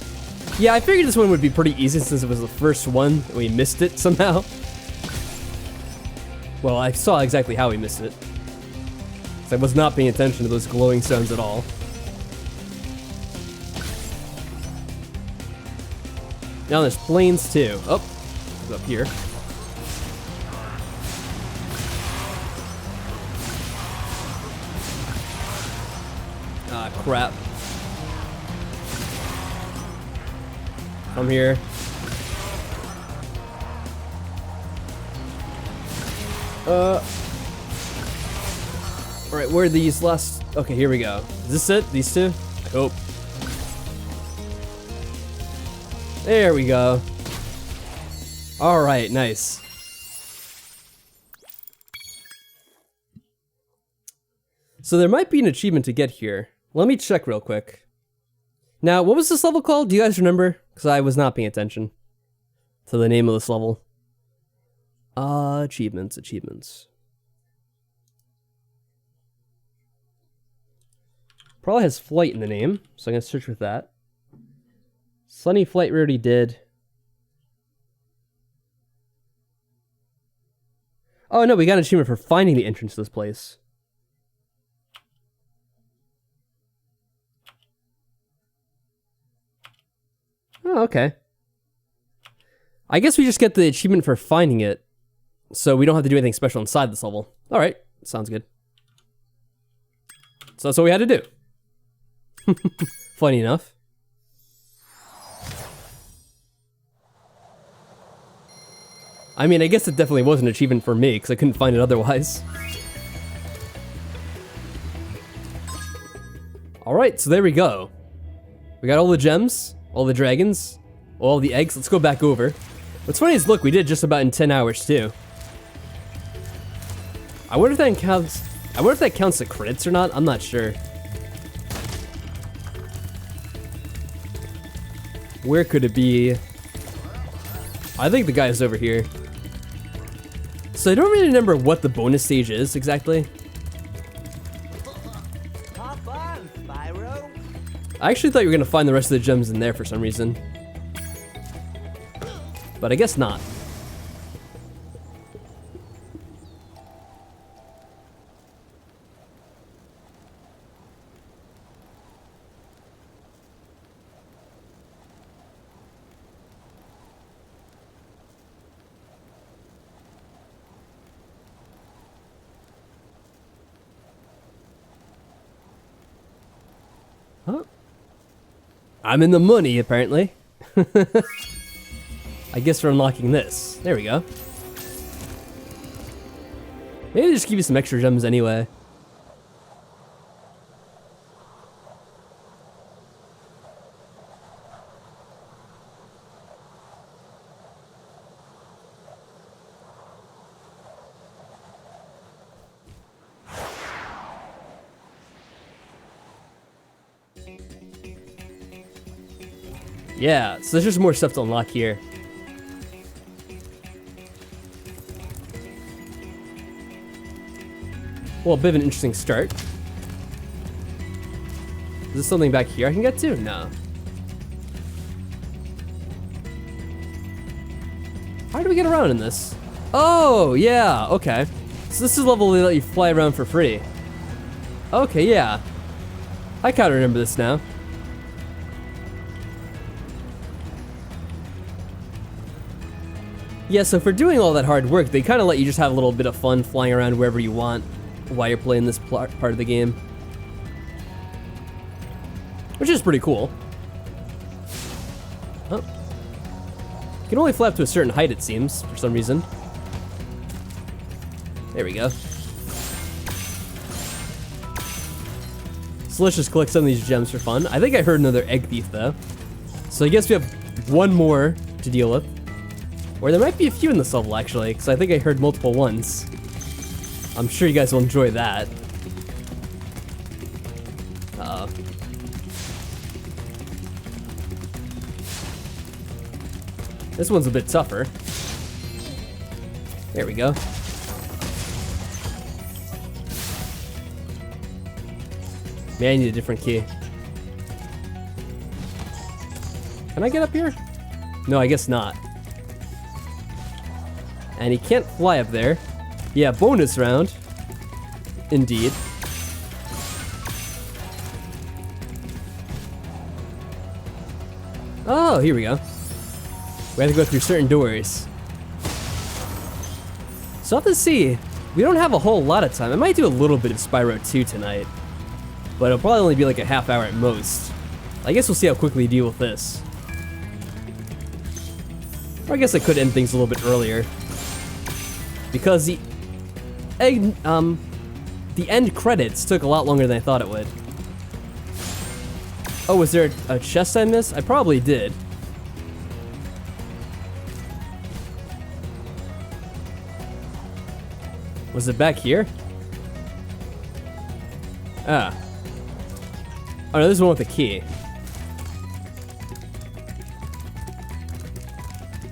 Yeah, I figured this one would be pretty easy since it was the first one and we missed it somehow. Well, I saw exactly how we missed it. I was not paying attention to those glowing stones at all. Now there's planes too. Oh, it's up here. Ah, crap. Come here. Alright, where are these last... Okay, here we go. Is this it? These two? I hope. There we go. Alright, nice. So there might be an achievement to get here. Let me check real quick. Now, what was this level called? Do you guys remember? Because I was not paying attention to the name of this level. Achievements. Probably has flight in the name, so I'm going to search with that. Sunny flight we already did. Oh no, we got an achievement for finding the entrance to this place. Oh, okay. I guess we just get the achievement for finding it, so we don't have to do anything special inside this level. Alright, sounds good. So that's what we had to do. Funny enough. I mean, I guess it definitely was an achievement for me, because I couldn't find it otherwise. Alright, so there we go. We got all the gems, all the dragons, all the eggs. Let's go back over. What's funny is, look, we did just about in 10 hours, too. I wonder if that counts... I wonder if that counts the credits or not. I'm not sure. Where could it be? I think the guy's over here. So I don't really remember what the bonus stage is exactly. Hop on, Spyro. I actually thought you were gonna find the rest of the gems in there for some reason. But I guess not. Huh? I'm in the money, apparently. I guess for unlocking this. There we go. Maybe just give you some extra gems anyway. Yeah, so there's just more stuff to unlock here. Well, a bit of an interesting start. Is there something back here I can get to? No. How do we get around in this? Oh, yeah, okay. So this is the level they let you fly around for free. Okay, yeah. I kind of remember this now. Yeah, so for doing all that hard work, they kind of let you just have a little bit of fun flying around wherever you want while you're playing this part of the game. Which is pretty cool. Oh. You can only fly up to a certain height, it seems, for some reason. There we go. So let's just collect some of these gems for fun. I think I heard another egg thief, though. So I guess we have one more to deal with. Or there might be a few in this level, actually, because I think I heard multiple ones. I'm sure you guys will enjoy that. Uh-oh. This one's a bit tougher. There we go. Man, I need a different key. Can I get up here? No, I guess not. And he can't fly up there. Yeah, bonus round. Indeed. Oh, here we go. We have to go through certain doors. So I'll have to see. We don't have a whole lot of time. I might do a little bit of Spyro 2 tonight. But it'll probably only be like a half hour at most. I guess we'll see how quickly we deal with this. Or I guess I could end things a little bit earlier. Because the the end credits took a lot longer than I thought it would. Oh, was there a chest I missed? I probably did. Was it back here? Ah. Oh no, this is one with the key.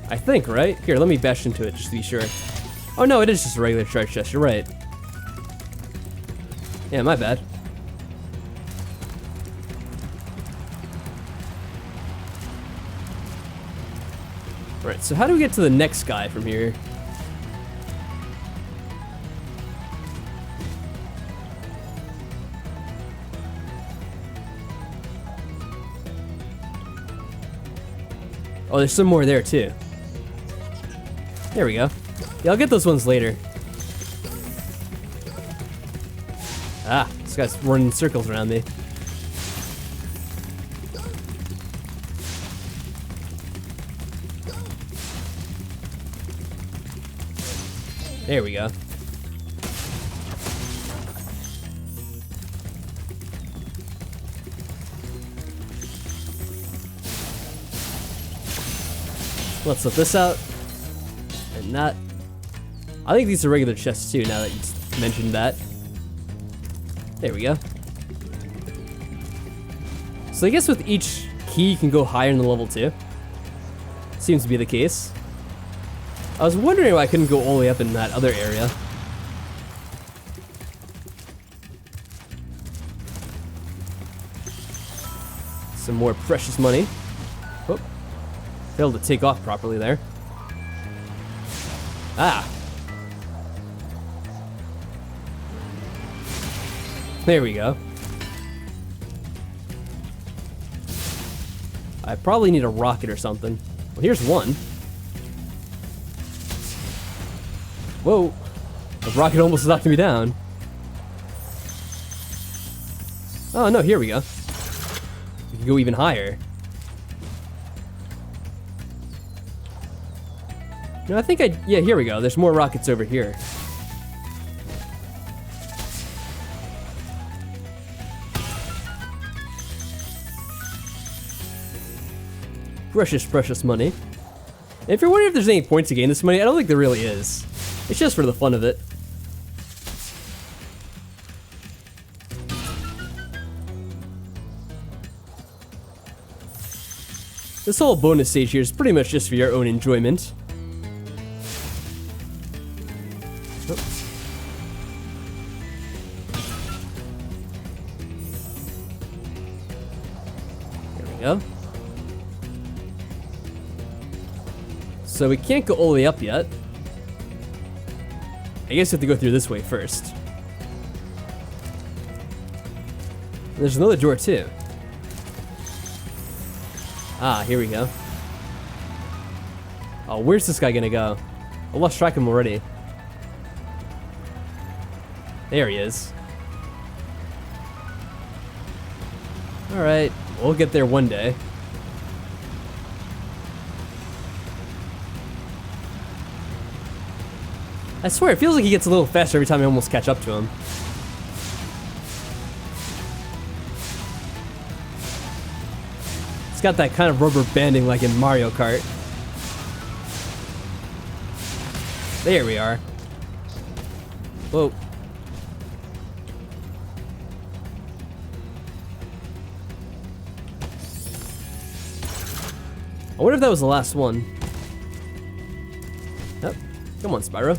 I think, right? Here, let me bash into it just to be sure. Oh no, it is just a regular treasure chest, you're right. Yeah, my bad. Alright, so how do we get to the next guy from here? Oh, there's some more there too. There we go. Yeah, I'll get those ones later. Ah, this guy's running in circles around me. There we go. Let's let this out. And not... I think these are regular chests too, now that you mentioned that. There we go. So I guess with each key you can go higher in the level too. Seems to be the case. I was wondering why I couldn't go all the way up in that other area. Some more precious money. Oh, failed to take off properly there. Ah. There we go. I probably need a rocket or something. Well, here's one. Whoa. The rocket almost knocked me down. Oh, no, here we go. We can go even higher. No, I think yeah, here we go. There's more rockets over here. Precious, precious money. And if you're wondering if there's any point to gain this money, I don't think there really is. It's just for the fun of it. This whole bonus stage here is pretty much just for your own enjoyment. Oh. There we go. So we can't go all the way up yet. I guess we have to go through this way first. There's another door too. Ah, here we go. Oh, where's this guy gonna go? I lost track of him already. There he is. Alright, we'll get there one day. I swear, it feels like he gets a little faster every time I almost catch up to him. It's got that kind of rubber banding like in Mario Kart. There we are. Whoa. I wonder if that was the last one. Yep. Come on, Spyro.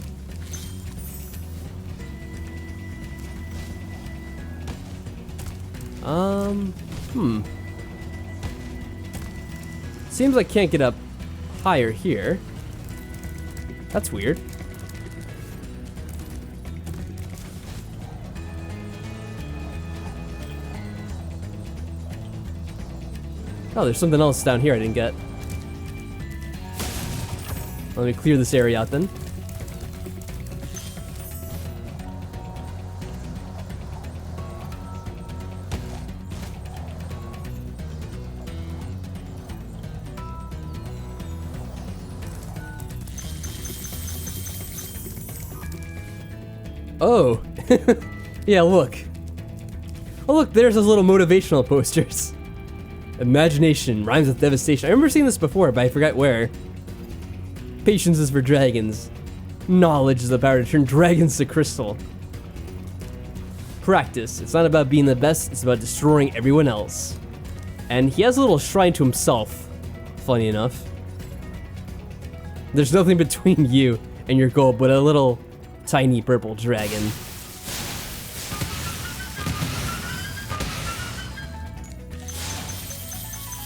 Seems like can't get up higher here. That's weird. Oh, there's something else down here I didn't get. Let me clear this area out then. Oh, Yeah, look. Oh, look, there's those little motivational posters. Imagination rhymes with devastation. I remember seeing this before, but I forgot where. Patience is for dragons. Knowledge is the power to turn dragons to crystal. Practice. It's not about being the best, it's about destroying everyone else. And he has a little shrine to himself, funny enough. There's nothing between you and your goal but a little tiny purple dragon.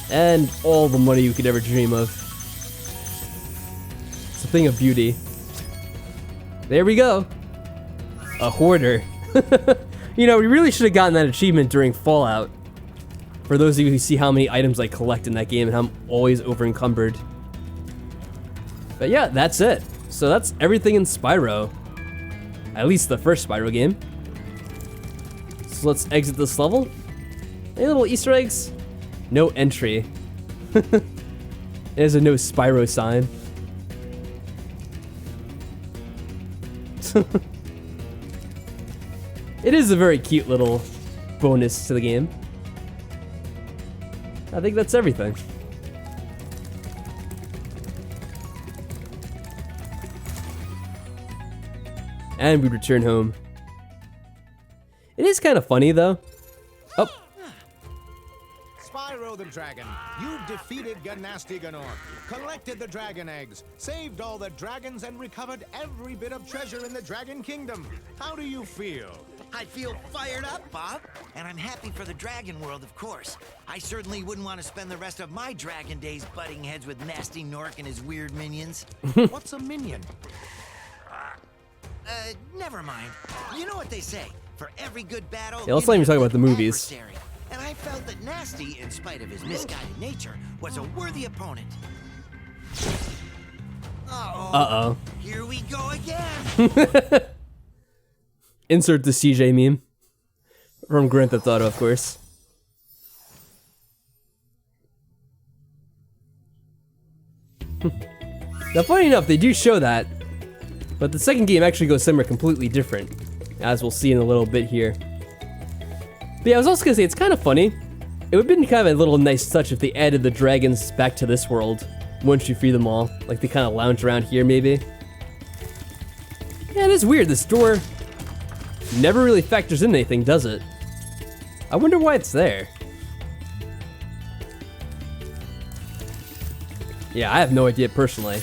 And all the money you could ever dream of. It's a thing of beauty. There we go. A hoarder. You know, we really should have gotten that achievement during Fallout. For those of you who see how many items I collect in that game and how I'm always over encumbered. But yeah, that's it. So that's everything in Spyro. At least the first Spyro game. So let's exit this level. Any little Easter eggs? No entry. There's a no Spyro sign. It is a very cute little bonus to the game. I think that's everything. And we return home. It is kind of funny though. Oh. Spyro the Dragon, you defeated Ganasty Ganor, collected the dragon eggs, saved all the dragons, and recovered every bit of treasure in the Dragon Kingdom. How do you feel? I feel fired up, Bob. And I'm happy for the dragon world, of course. I certainly wouldn't want to spend the rest of my dragon days butting heads with Nasty Nork and his weird minions. What's a minion? Never mind. You know what they say. For every good battle, Yeah, let's not even talk about the movies. adversary. And I felt that Nasty, in spite of his misguided nature, was a worthy opponent. Uh-oh. Here we go again. Insert the CJ meme. From Grand Theft Auto, of course. Now, funny enough, they do show that. But the second game actually goes somewhere completely different. As we'll see in a little bit here. But yeah, I was also gonna say, it's kind of funny. It would have been kind of a little nice touch if they added the dragons back to this world. Once you free them all. Like they kind of lounge around here, maybe. Yeah, it is weird. This door never really factors in anything, does it? I wonder why it's there. Yeah, I have no idea personally.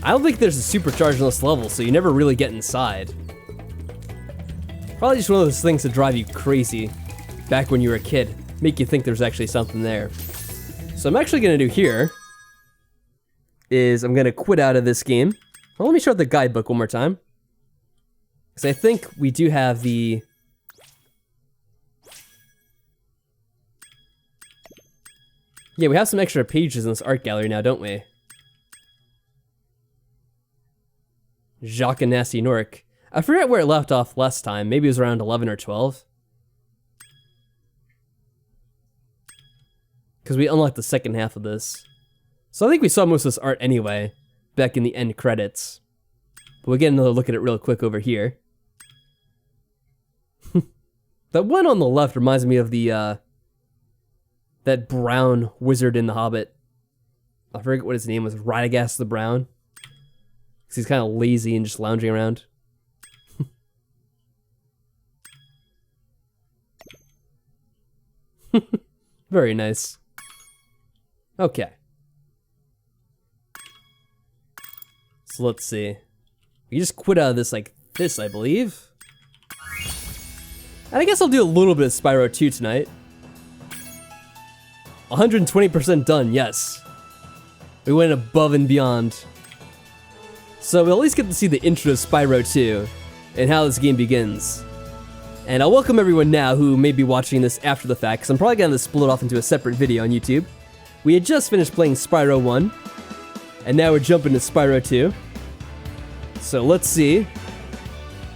I don't think there's a supercharge on this level, so you never really get inside. Probably just one of those things that drive you crazy back when you were a kid. Make you think there's actually something there. So I'm actually gonna do here is I'm gonna quit out of this game. Well, let me start the guidebook one more time. Because I think we do have the... Yeah, we have some extra pages in this art gallery now, don't we? Jacques and Nasty Nork. I forget where it left off last time. Maybe it was around 11 or 12. Because we unlocked the second half of this. So I think we saw most of this art anyway, back in the end credits. But we'll get another look at it real quick over here. That one on the left reminds me of the, that brown wizard in The Hobbit. I forget what his name was, Radagast the Brown. Because he's kind of lazy and just lounging around. Very nice. Okay. So let's see. We just quit out of this like this, I believe. And I guess I'll do a little bit of Spyro 2 tonight. 120% done, yes. We went above and beyond. So we'll at least get to see the intro to Spyro 2 and how this game begins. And I'll welcome everyone now who may be watching this after the fact, because I'm probably going to split off into a separate video on YouTube. We had just finished playing Spyro 1, and now we're jumping to Spyro 2. So let's see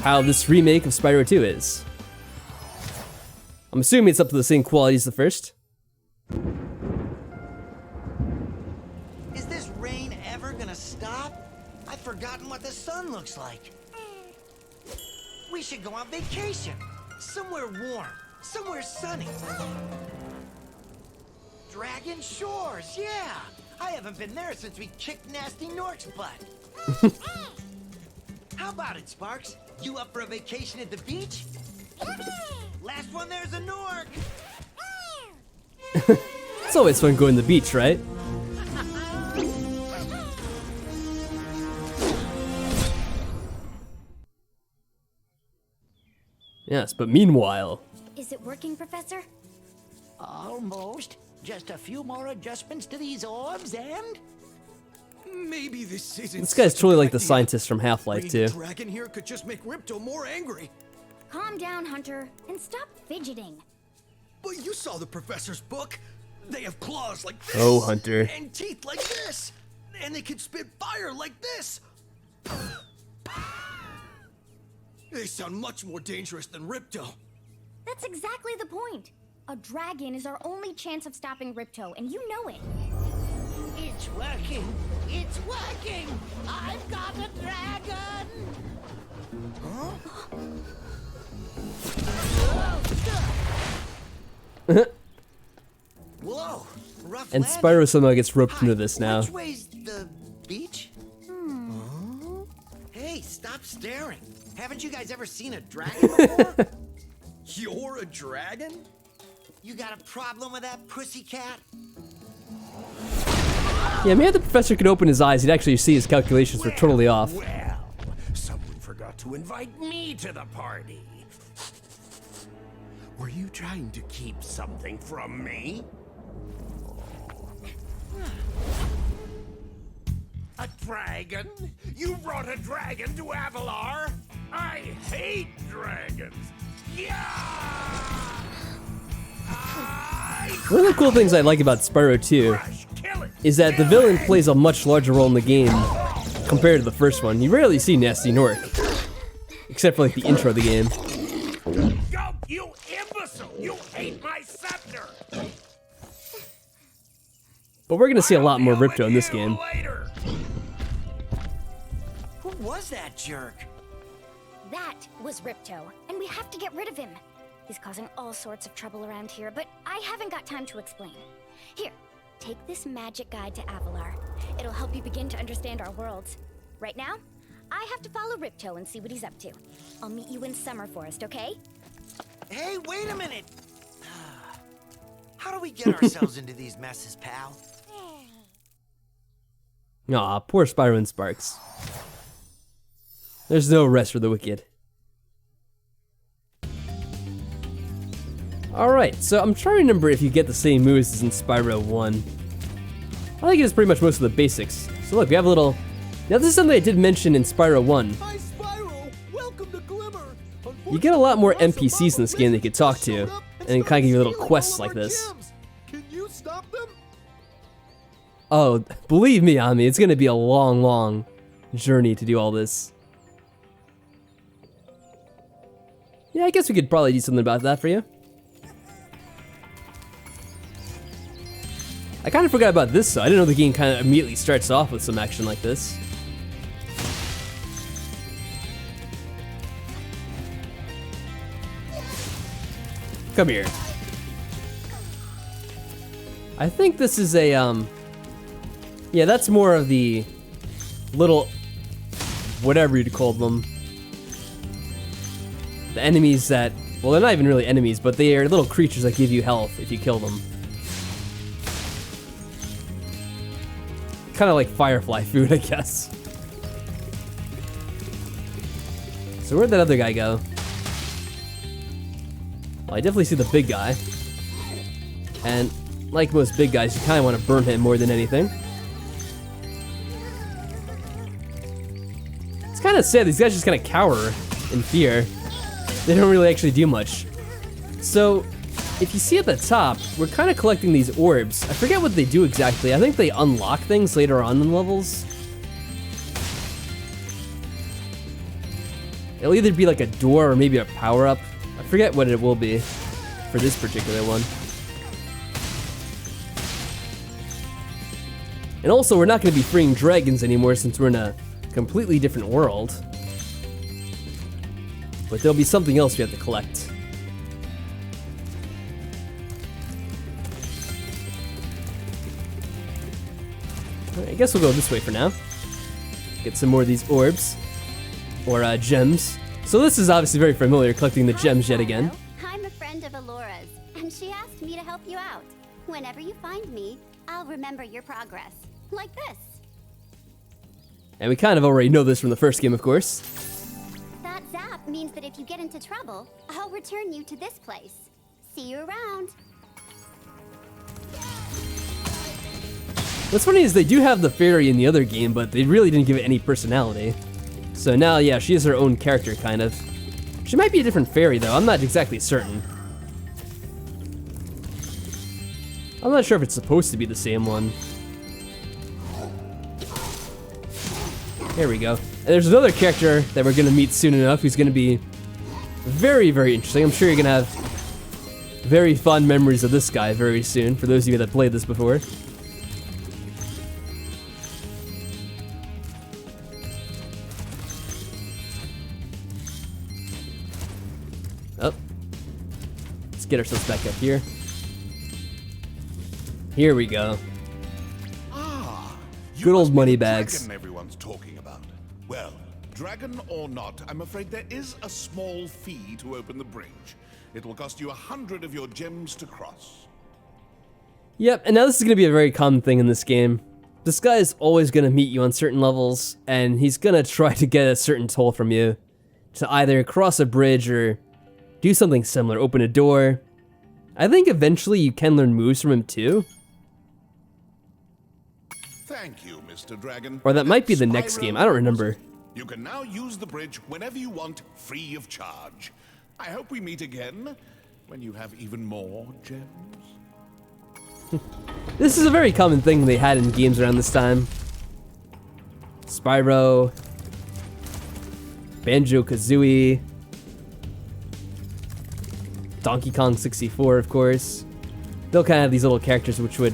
how this remake of Spyro 2 is. I'm assuming it's up to the same quality as the first. Is this rain ever gonna stop? I've forgotten what the sun looks like. We should go on vacation. Somewhere warm. Somewhere sunny. Dragon Shores, yeah. I haven't been there since we kicked Nasty Nork's butt. How about it, Sparks? You up for a vacation at the beach? Last one there's a Nork. It's always fun going to the beach, right? Yes, but meanwhile... Is it working, Professor? Almost. Just a few more adjustments to these orbs and... Maybe this isn't. This guy's such a truly good like the idea. scientist from Half-Life Rain 2. Dragon here could just make Ripto more angry. Calm down, Hunter, and stop fidgeting. But you saw the professor's book. They have claws like this. Oh, Hunter. And teeth like this. And they can spit fire like this. They sound much more dangerous than Ripto. That's exactly the point. A dragon is our only chance of stopping Ripto, and you know it. It's working. It's working. I've got a dragon. Whoa, rough And landing. Spyro somehow gets roped into this now. Which way's the beach? Hey, stop staring. Haven't you guys ever seen a dragon before? You're a dragon? You got a problem with that, pussycat? Yeah, maybe the professor could open his eyes, he'd actually see his calculations were totally off. Well, someone forgot to invite me to the party. Were you trying to keep something from me? A dragon? You brought a dragon to Avalar? I hate dragons. Yeah! One of the cool things I like about Spyro 2 Crush, kill it. is that the villain plays a much larger role in the game compared to the first one. You rarely see Nasty Nork, except for like the intro of the game. Go, you imbecile! You ate my scepter! But we're gonna see a lot more I'll deal Ripto in with this you game. later. Who was that jerk? That was Ripto, and we have to get rid of him. He's causing all sorts of trouble around here, but I haven't got time to explain. Here, take this magic guide to Avalar. It'll help you begin to understand our worlds. Right now, I have to follow Ripto and see what he's up to. I'll meet you in Summer Forest, okay? Hey, wait a minute. How do we get ourselves into these messes, pal? Aw, poor Spyro and Sparks. There's no rest for the wicked. Alright, so I'm trying to remember if you get the same moves as in Spyro 1. I think it's pretty much most of the basics. So look, we have a little... Now this is something I did mention in Spyro 1. Hi, Spyro. Welcome to Glimmer. You get a lot more Unfortunately, NPCs in this game that you could talk to, and kind of give you little quests like this. Can you stop them? Oh, believe me, Ami, it's gonna be a long, long journey to do all this. Yeah, I guess we could probably do something about that for you. I kind of forgot about this, though. I didn't know the game kind of immediately starts off with some action like this. Come here. I think this is a, yeah, that's more of the little, whatever you'd call them. The enemies that, well, they're not even really enemies, but they are little creatures that give you health if you kill them. Kind of like Firefly food, I guess. So where'd that other guy go? Well, I definitely see the big guy. And like most big guys, you kind of want to burn him more than anything. It's kind of sad, these guys just kind of cower in fear. They don't really actually do much. So, if you see at the top, we're kind of collecting these orbs. I forget what they do exactly. I think they unlock things later on in levels. It'll either be like a door or maybe a power-up. I forget what it will be for this particular one. And also, we're not going to be freeing dragons anymore since we're in a completely different world. But there'll be something else we have to collect. Alright, I guess we'll go this way for now. Get some more of these orbs. Or gems. So this is obviously very familiar, collecting the gems yet again. I'm a friend of Alora's, and she asked me to help you out. Whenever you find me, I'll remember your progress. Like this. And we kind of already know this from the first game, of course. That zap means that if you get into trouble, I'll return you to this place. See you around. What's funny is they do have the fairy in the other game, but they really didn't give it any personality. So now, yeah, she is her own character, kind of. She might be a different fairy, though. I'm not exactly certain. I'm not sure if it's supposed to be the same one. There we go. And there's another character that we're going to meet soon enough who's going to be very, very interesting. I'm sure you're going to have very fond memories of this guy very soon, for those of you that played this before. Oh. Let's get ourselves back up here. Here we go. Good old money bags. Dragon everyone's talking about. Well, dragon or not, I'm afraid there is a small fee to open the bridge. It will cost you 100 of your gems to cross. Yep, and now this is going to be a very common thing in this game. This guy is always going to meet you on certain levels, and he's going to try to get a certain toll from you to either cross a bridge or do something similar, open a door. I think eventually you can learn moves from him too. Thank you, Mr. Dragon. Or that might be the next Spyro, game, I don't remember. You can now use the bridge whenever you want, free of charge. I hope we meet again when you have even more gems. This is a very common thing they had in games around this time. Spyro, Banjo-Kazooie, Donkey Kong 64, of course. They'll kind of have these little characters which would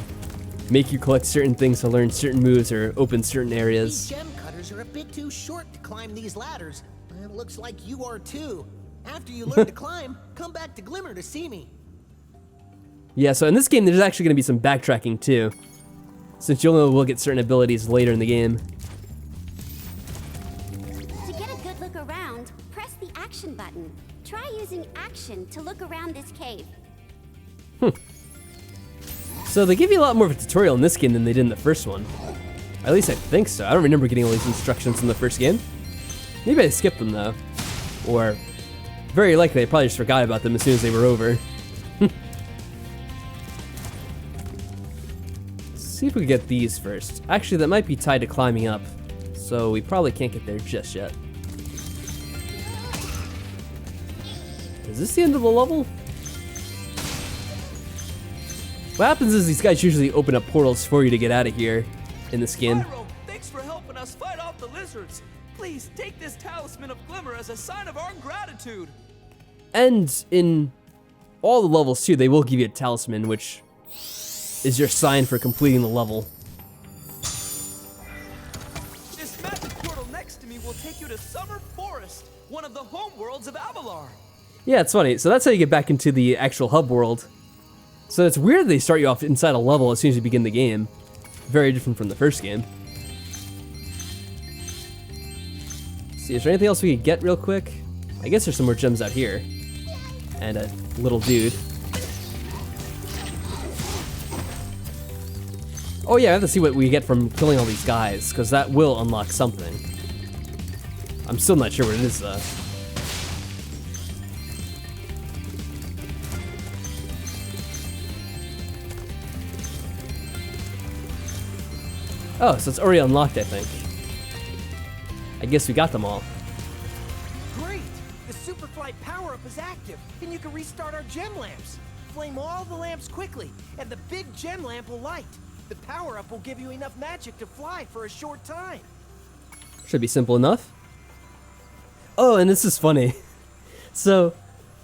make you collect certain things to learn certain moves or open certain areas. These gem cutters are a bit too short to climb these ladders. It looks like you are too. After you learn to climb, come back to Glimmer to see me. Yeah, so in this game, there's actually going to be some backtracking too, since you'll know we'll get certain abilities later in the game. To get a good look around, press the action button. Try using action to look around this cave. So they give you a lot more of a tutorial in this game than they did in the first one. At least I think so. I don't remember getting all these instructions in the first game. Maybe I skipped them though. Or very likely I probably just forgot about them as soon as they were over. Let's see if we can get these first. Actually, that might be tied to climbing up. So we probably can't get there just yet. Is this the end of the level? What happens is these guys usually open up portals for you to get out of here in this game. Spyro, thanks for helping us fight off the lizards. Please take this talisman of Glimmer as a sign of our gratitude. And in all the levels too, they will give you a talisman, which is your sign for completing the level. This magic portal next to me will take you to Summer Forest, one of the home worlds of Avalar. Yeah, it's funny. So that's how you get back into the actual hub world. So it's weird they start you off inside a level as soon as you begin the game. Very different from the first game. Let's see, is there anything else we could get real quick? I guess there's some more gems out here. And a little dude. Oh yeah, I have to see what we get from killing all these guys, because that will unlock something. I'm still not sure what it is though. Oh, so it's already unlocked, I think. I guess we got them all. Great! The Superflight power-up is active, and you can restart our gem lamps. Flame all the lamps quickly, and the big gem lamp will light. The power-up will give you enough magic to fly for a short time. Should be simple enough. Oh, and this is funny. So,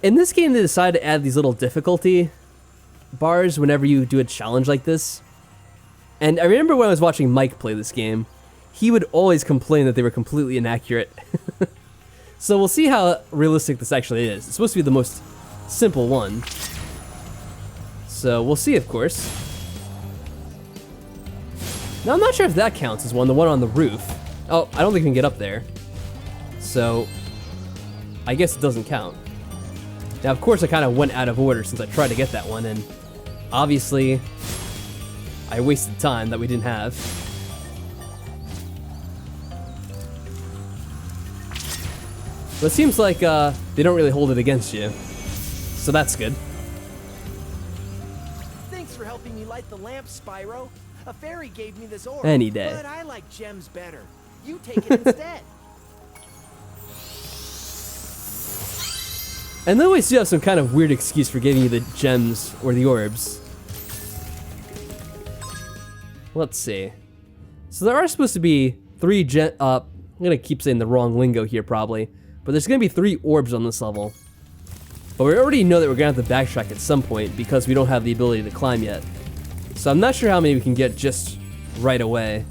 in this game, they decided to add these little difficulty bars whenever you do a challenge like this. And I remember when I was watching Mike play this game, he would always complain that they were completely inaccurate. So we'll see how realistic this actually is. It's supposed to be the most simple one. So we'll see, of course. Now I'm not sure if that counts as one, the one on the roof. Oh, I don't think we can get up there. So I guess it doesn't count. Now, of course, I kind of went out of order since I tried to get that one, and obviously I wasted time that we didn't have. But it seems like they don't really hold it against you. So that's good. Thanks for helping me light the lamp, Spyro. A fairy gave me this orb. Any day. But I like gems better. You take it instead. And they always do have some kind of weird excuse for giving you the gems or the orbs. Let's see. So there are supposed to be 3 I'm gonna keep saying the wrong lingo here probably, but there's gonna be 3 orbs on this level. But we already know that we're gonna have to backtrack at some point because we don't have the ability to climb yet. So I'm not sure how many we can get just right away.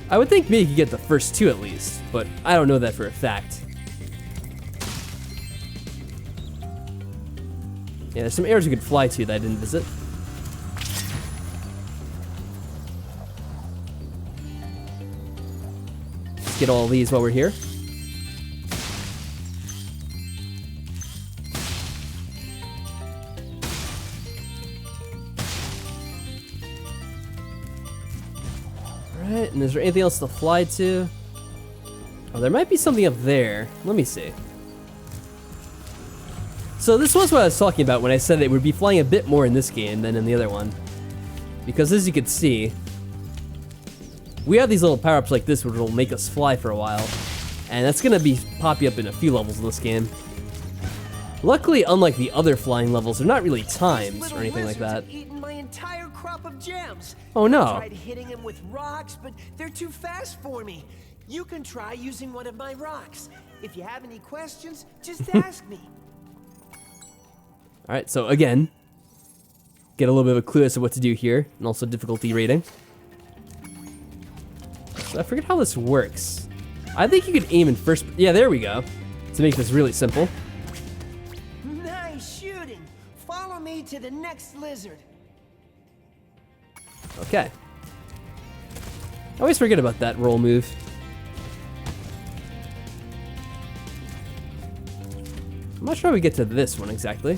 I would think maybe you could get the first 2 at least, but I don't know that for a fact. Yeah, there's some areas we could fly to that I didn't visit. Let's get all these while we're here. Alright, and is there anything else to fly to? Oh, there might be something up there. Let me see. So this was what I was talking about when I said that we'd be flying a bit more in this game than in the other one. Because as you can see, we have these little power-ups like this which will make us fly for a while. And that's going to be popping up in a few levels in this game. Luckily, unlike the other flying levels, they're not really timed or anything like that. Eaten my entire crop of gems. Oh no. I tried hitting him with rocks, but they're too fast for me. You can try using one of my rocks. If you have any questions, just ask me. Alright, so again, get a little bit of a clue as to what to do here, and also difficulty rating. So I forget how this works. I think you could aim in first... Yeah, there we go. To make this really simple. Nice shooting. Follow me to the next lizard. Okay. I always forget about that roll move. I'm not sure how we get to this one exactly.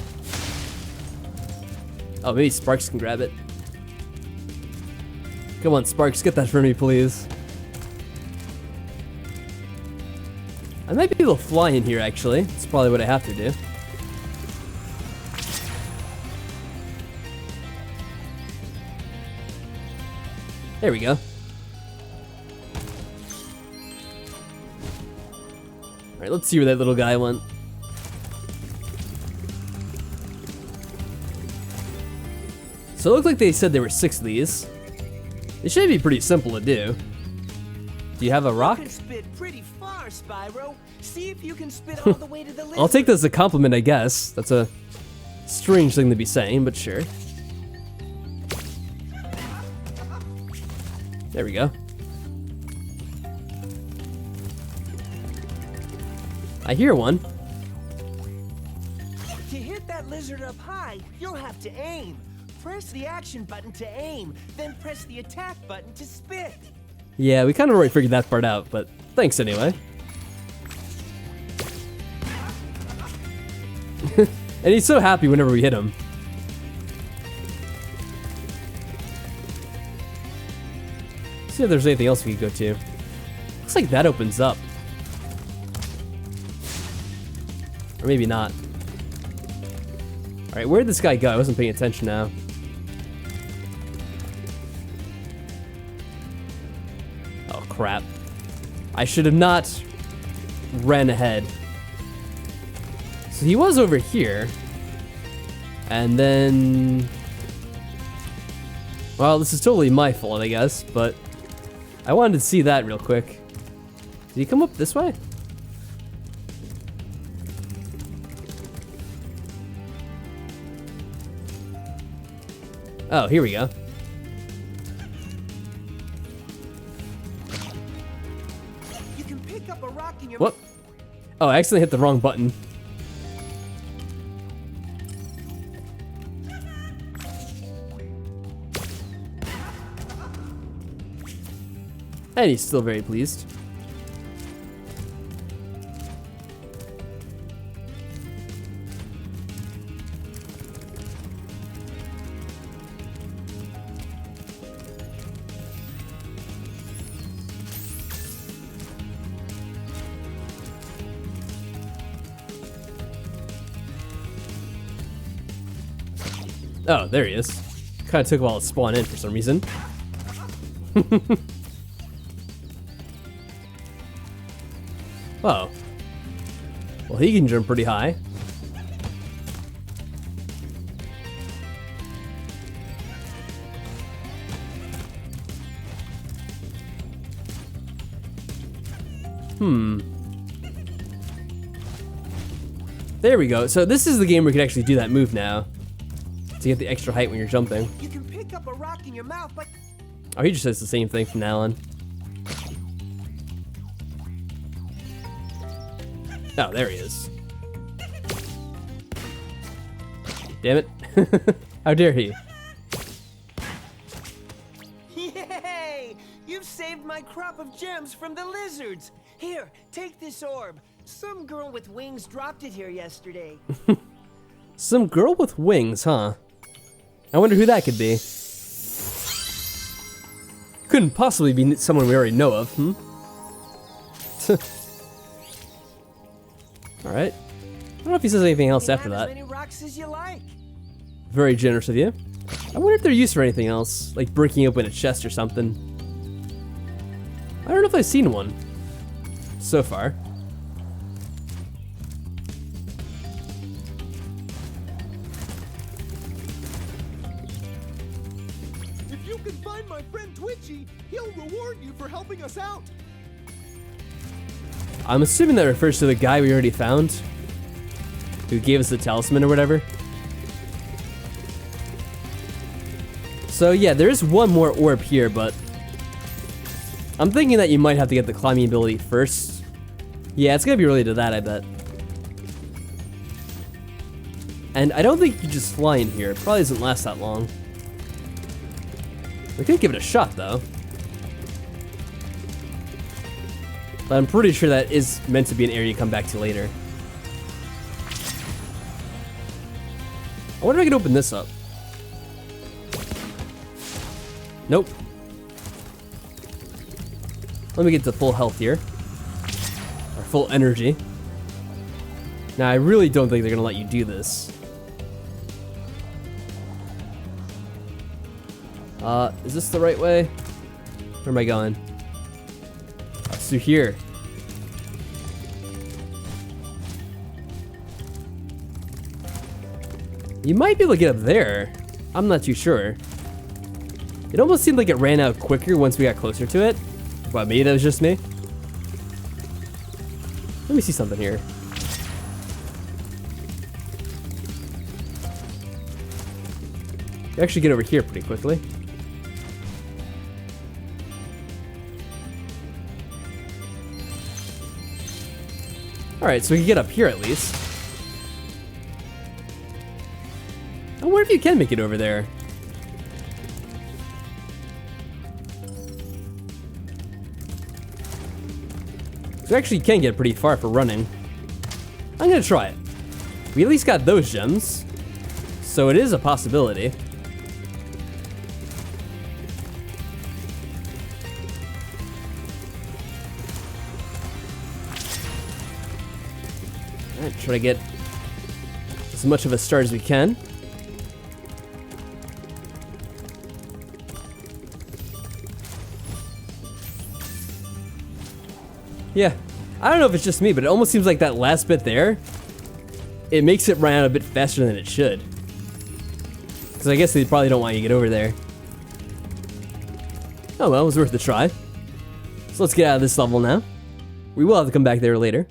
Oh, maybe Sparks can grab it. Come on, Sparks, get that for me, please. I might be able to fly in here, actually. That's probably what I have to do. There we go. Alright, let's see where that little guy went. So it looked like they said there were 6 of these. It should be pretty simple to do. Do you have a rock? You can spit pretty far, Spyro. See if you can spit all the way to the lizard. I'll take this as a compliment, I guess. That's a strange thing to be saying, but sure. There we go. I hear one. To hit that lizard up high, you'll have to aim. Press the action button to aim, then press the attack button to spit. Yeah, we kind of already figured that part out, but thanks anyway. And he's so happy whenever we hit him. See if there's anything else we could go to. Looks like that opens up. Or maybe not. Alright, where'd this guy go? I wasn't paying attention now. Oh, crap. I should have not ran ahead. So he was over here. And then... Well, this is totally my fault, I guess, but I wanted to see that real quick. Did he come up this way? Oh, here we go. You can pick up a rock your What? Oh, I accidentally hit the wrong button. And he's still very pleased. Oh, there he is. Kind of took a while to spawn in for some reason. Oh. Well, he can jump pretty high. There we go. So this is the game where you can actually do that move now. To get the extra height when you're jumping. You can pick up a rock in your mouth, but Oh, he just says the same thing from now on. Oh, there he is. Damn it. How dare he? yay! You've saved my crop of gems from the lizards. Here, take this orb. Some girl with wings dropped it here yesterday. Some girl with wings, huh? I wonder who that could be. Couldn't possibly be someone we already know of, hmm? Alright. I don't know if he says anything else after that. As many rocks as you like. Very generous of you. I wonder if they're used for anything else, like breaking open a chest or something. I don't know if I've seen one so far. If you can find my friend Twitchy, he'll reward you for helping us out. I'm assuming that refers to the guy we already found, who gave us the talisman or whatever. So yeah, there is one more orb here, but I'm thinking that you might have to get the climbing ability first. Yeah, it's gonna be related to that, I bet. And I don't think you just fly in here. It probably doesn't last that long. We could give it a shot, though. But I'm pretty sure that is meant to be an area you come back to later. I wonder if I can open this up. Nope. Let me get to full health here. Or full energy. Now, I really don't think they're gonna let you do this. Is this the right way? Where am I going? Oh, it's through here. You might be able to get up there. I'm not too sure. It almost seemed like it ran out quicker once we got closer to it. But maybe that was just me. Let me see something here. You actually get over here pretty quickly. Alright, so we can get up here at least. I wonder if you can make it over there. So actually you can get pretty far for running. I'm gonna try it. We at least got those gems, so it is a possibility. Alright, try to get as much of a start as we can. Yeah, I don't know if it's just me, but it almost seems like that last bit there, it makes it run out a bit faster than it should. Because I guess they probably don't want you to get over there. Oh well, it was worth a try. So let's get out of this level now. We will have to come back there later.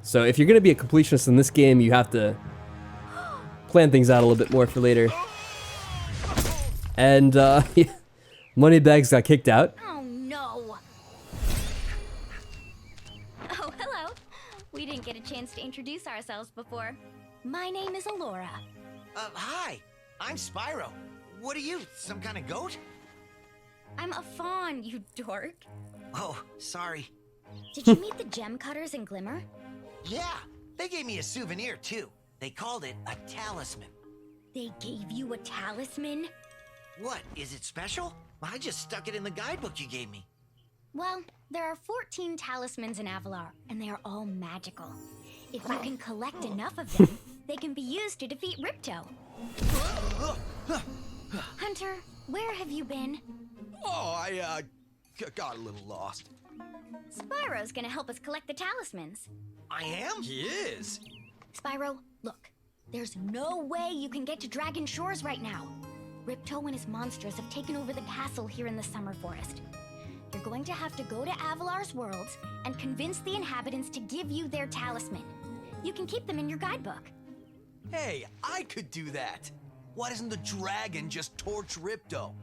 So if you're going to be a completionist in this game, you have to plan things out a little bit more for later. And, Moneybags got kicked out. Oh no! Oh, hello. We didn't get a chance to introduce ourselves before. My name is Alora. Hi. I'm Spyro. What are you, some kind of goat? I'm a fawn, you dork. Oh, sorry. Did you meet the gem cutters in Glimmer? Yeah, they gave me a souvenir too. They called it a talisman. They gave you a talisman? What, is it special? I just stuck it in the guidebook you gave me. Well, there are 14 talismans in Avalar, and they are all magical. If you can collect enough of them, they can be used to defeat Ripto. Hunter, where have you been? Oh, I got a little lost. Spyro's gonna help us collect the talismans. I am? He is. Spyro, look. There's no way you can get to Dragon Shores right now. Ripto and his monsters have taken over the castle here in the Summer Forest. You're going to have to go to Avalar's worlds and convince the inhabitants to give you their talisman. You can keep them in your guidebook. Hey, I could do that. Why doesn't the dragon just torch Ripto?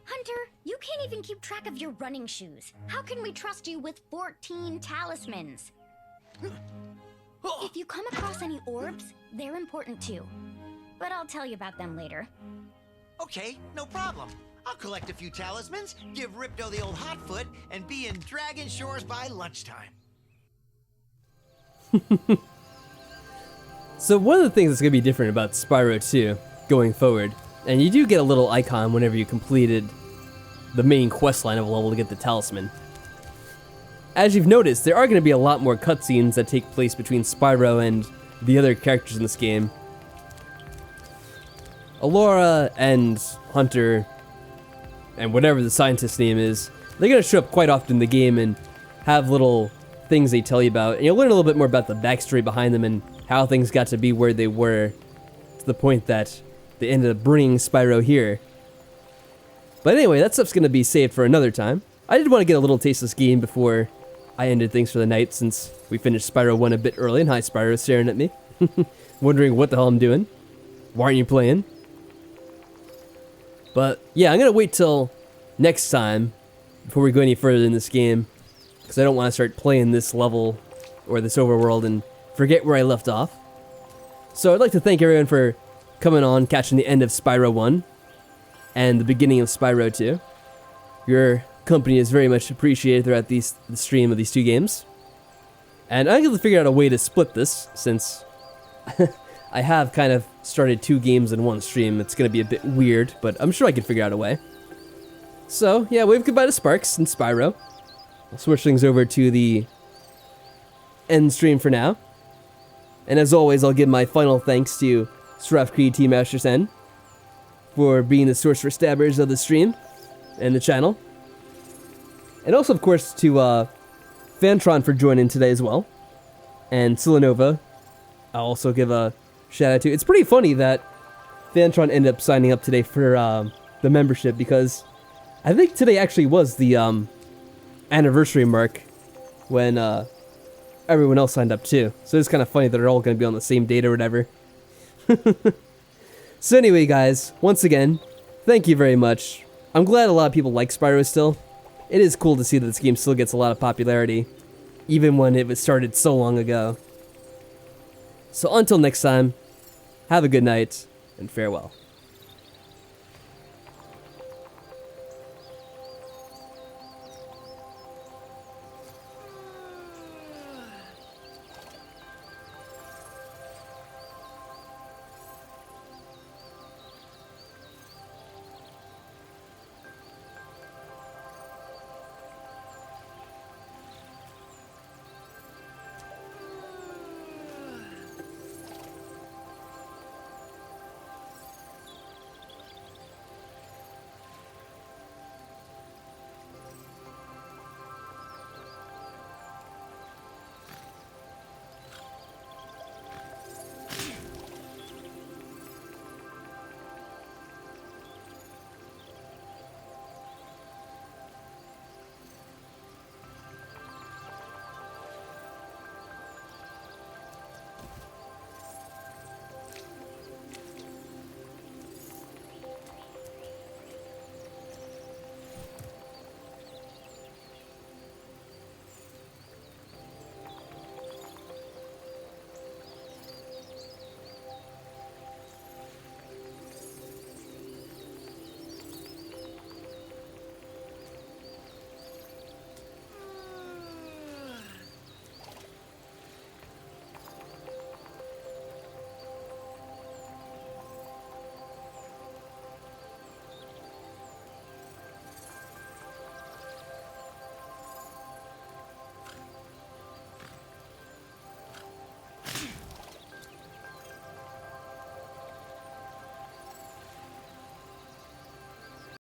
Hunter, you can't even keep track of your running shoes. How can we trust you with 14 talismans? If you come across any orbs, they're important too. But I'll tell you about them later. Okay, no problem. I'll collect a few talismans, give Ripto the old hot foot, and be in Dragon Shores by lunchtime. So one of the things that's going to be different about Spyro 2 going forward, and you do get a little icon whenever you completed the main quest line of a level to get the talisman. As you've noticed, there are going to be a lot more cutscenes that take place between Spyro and the other characters in this game. Alora and Hunter, and whatever the scientist's name is, they're going to show up quite often in the game and have little things they tell you about, and you'll learn a little bit more about the backstory behind them and how things got to be where they were, to the point that they ended up bringing Spyro here. But anyway, that stuff's going to be saved for another time. I did want to get a little taste of this game before I ended things for the night, since we finished Spyro 1 a bit early, and hi Spyro staring at me, wondering what the hell I'm doing. Why aren't you playing? But yeah, I'm going to wait till next time before we go any further in this game, because I don't want to start playing this level or this overworld and forget where I left off. So I'd like to thank everyone for coming on, catching the end of Spyro 1 and the beginning of Spyro 2. Your company is very much appreciated throughout the stream of these two games. And I'm going to figure out a way to split this, since I have kind of started two games in one stream. It's going to be a bit weird, but I'm sure I can figure out a way. So, yeah, wave goodbye to Sparks and Spyro. I'll switch things over to the end stream for now. And as always, I'll give my final thanks to Seraph Creed Team Master Sen for being the source for stabbers of the stream and the channel. And also, of course, to Fantron for joining today as well. And Silanova, I'll also give a shout out to. It's pretty funny that Fantron ended up signing up today for the membership, because I think today actually was the anniversary mark when everyone else signed up too. So it's kind of funny that they're all going to be on the same date or whatever. So anyway, guys, once again, thank you very much. I'm glad a lot of people like Spyro still. It is cool to see that this game still gets a lot of popularity, even when it was started so long ago. So until next time, have a good night, and farewell.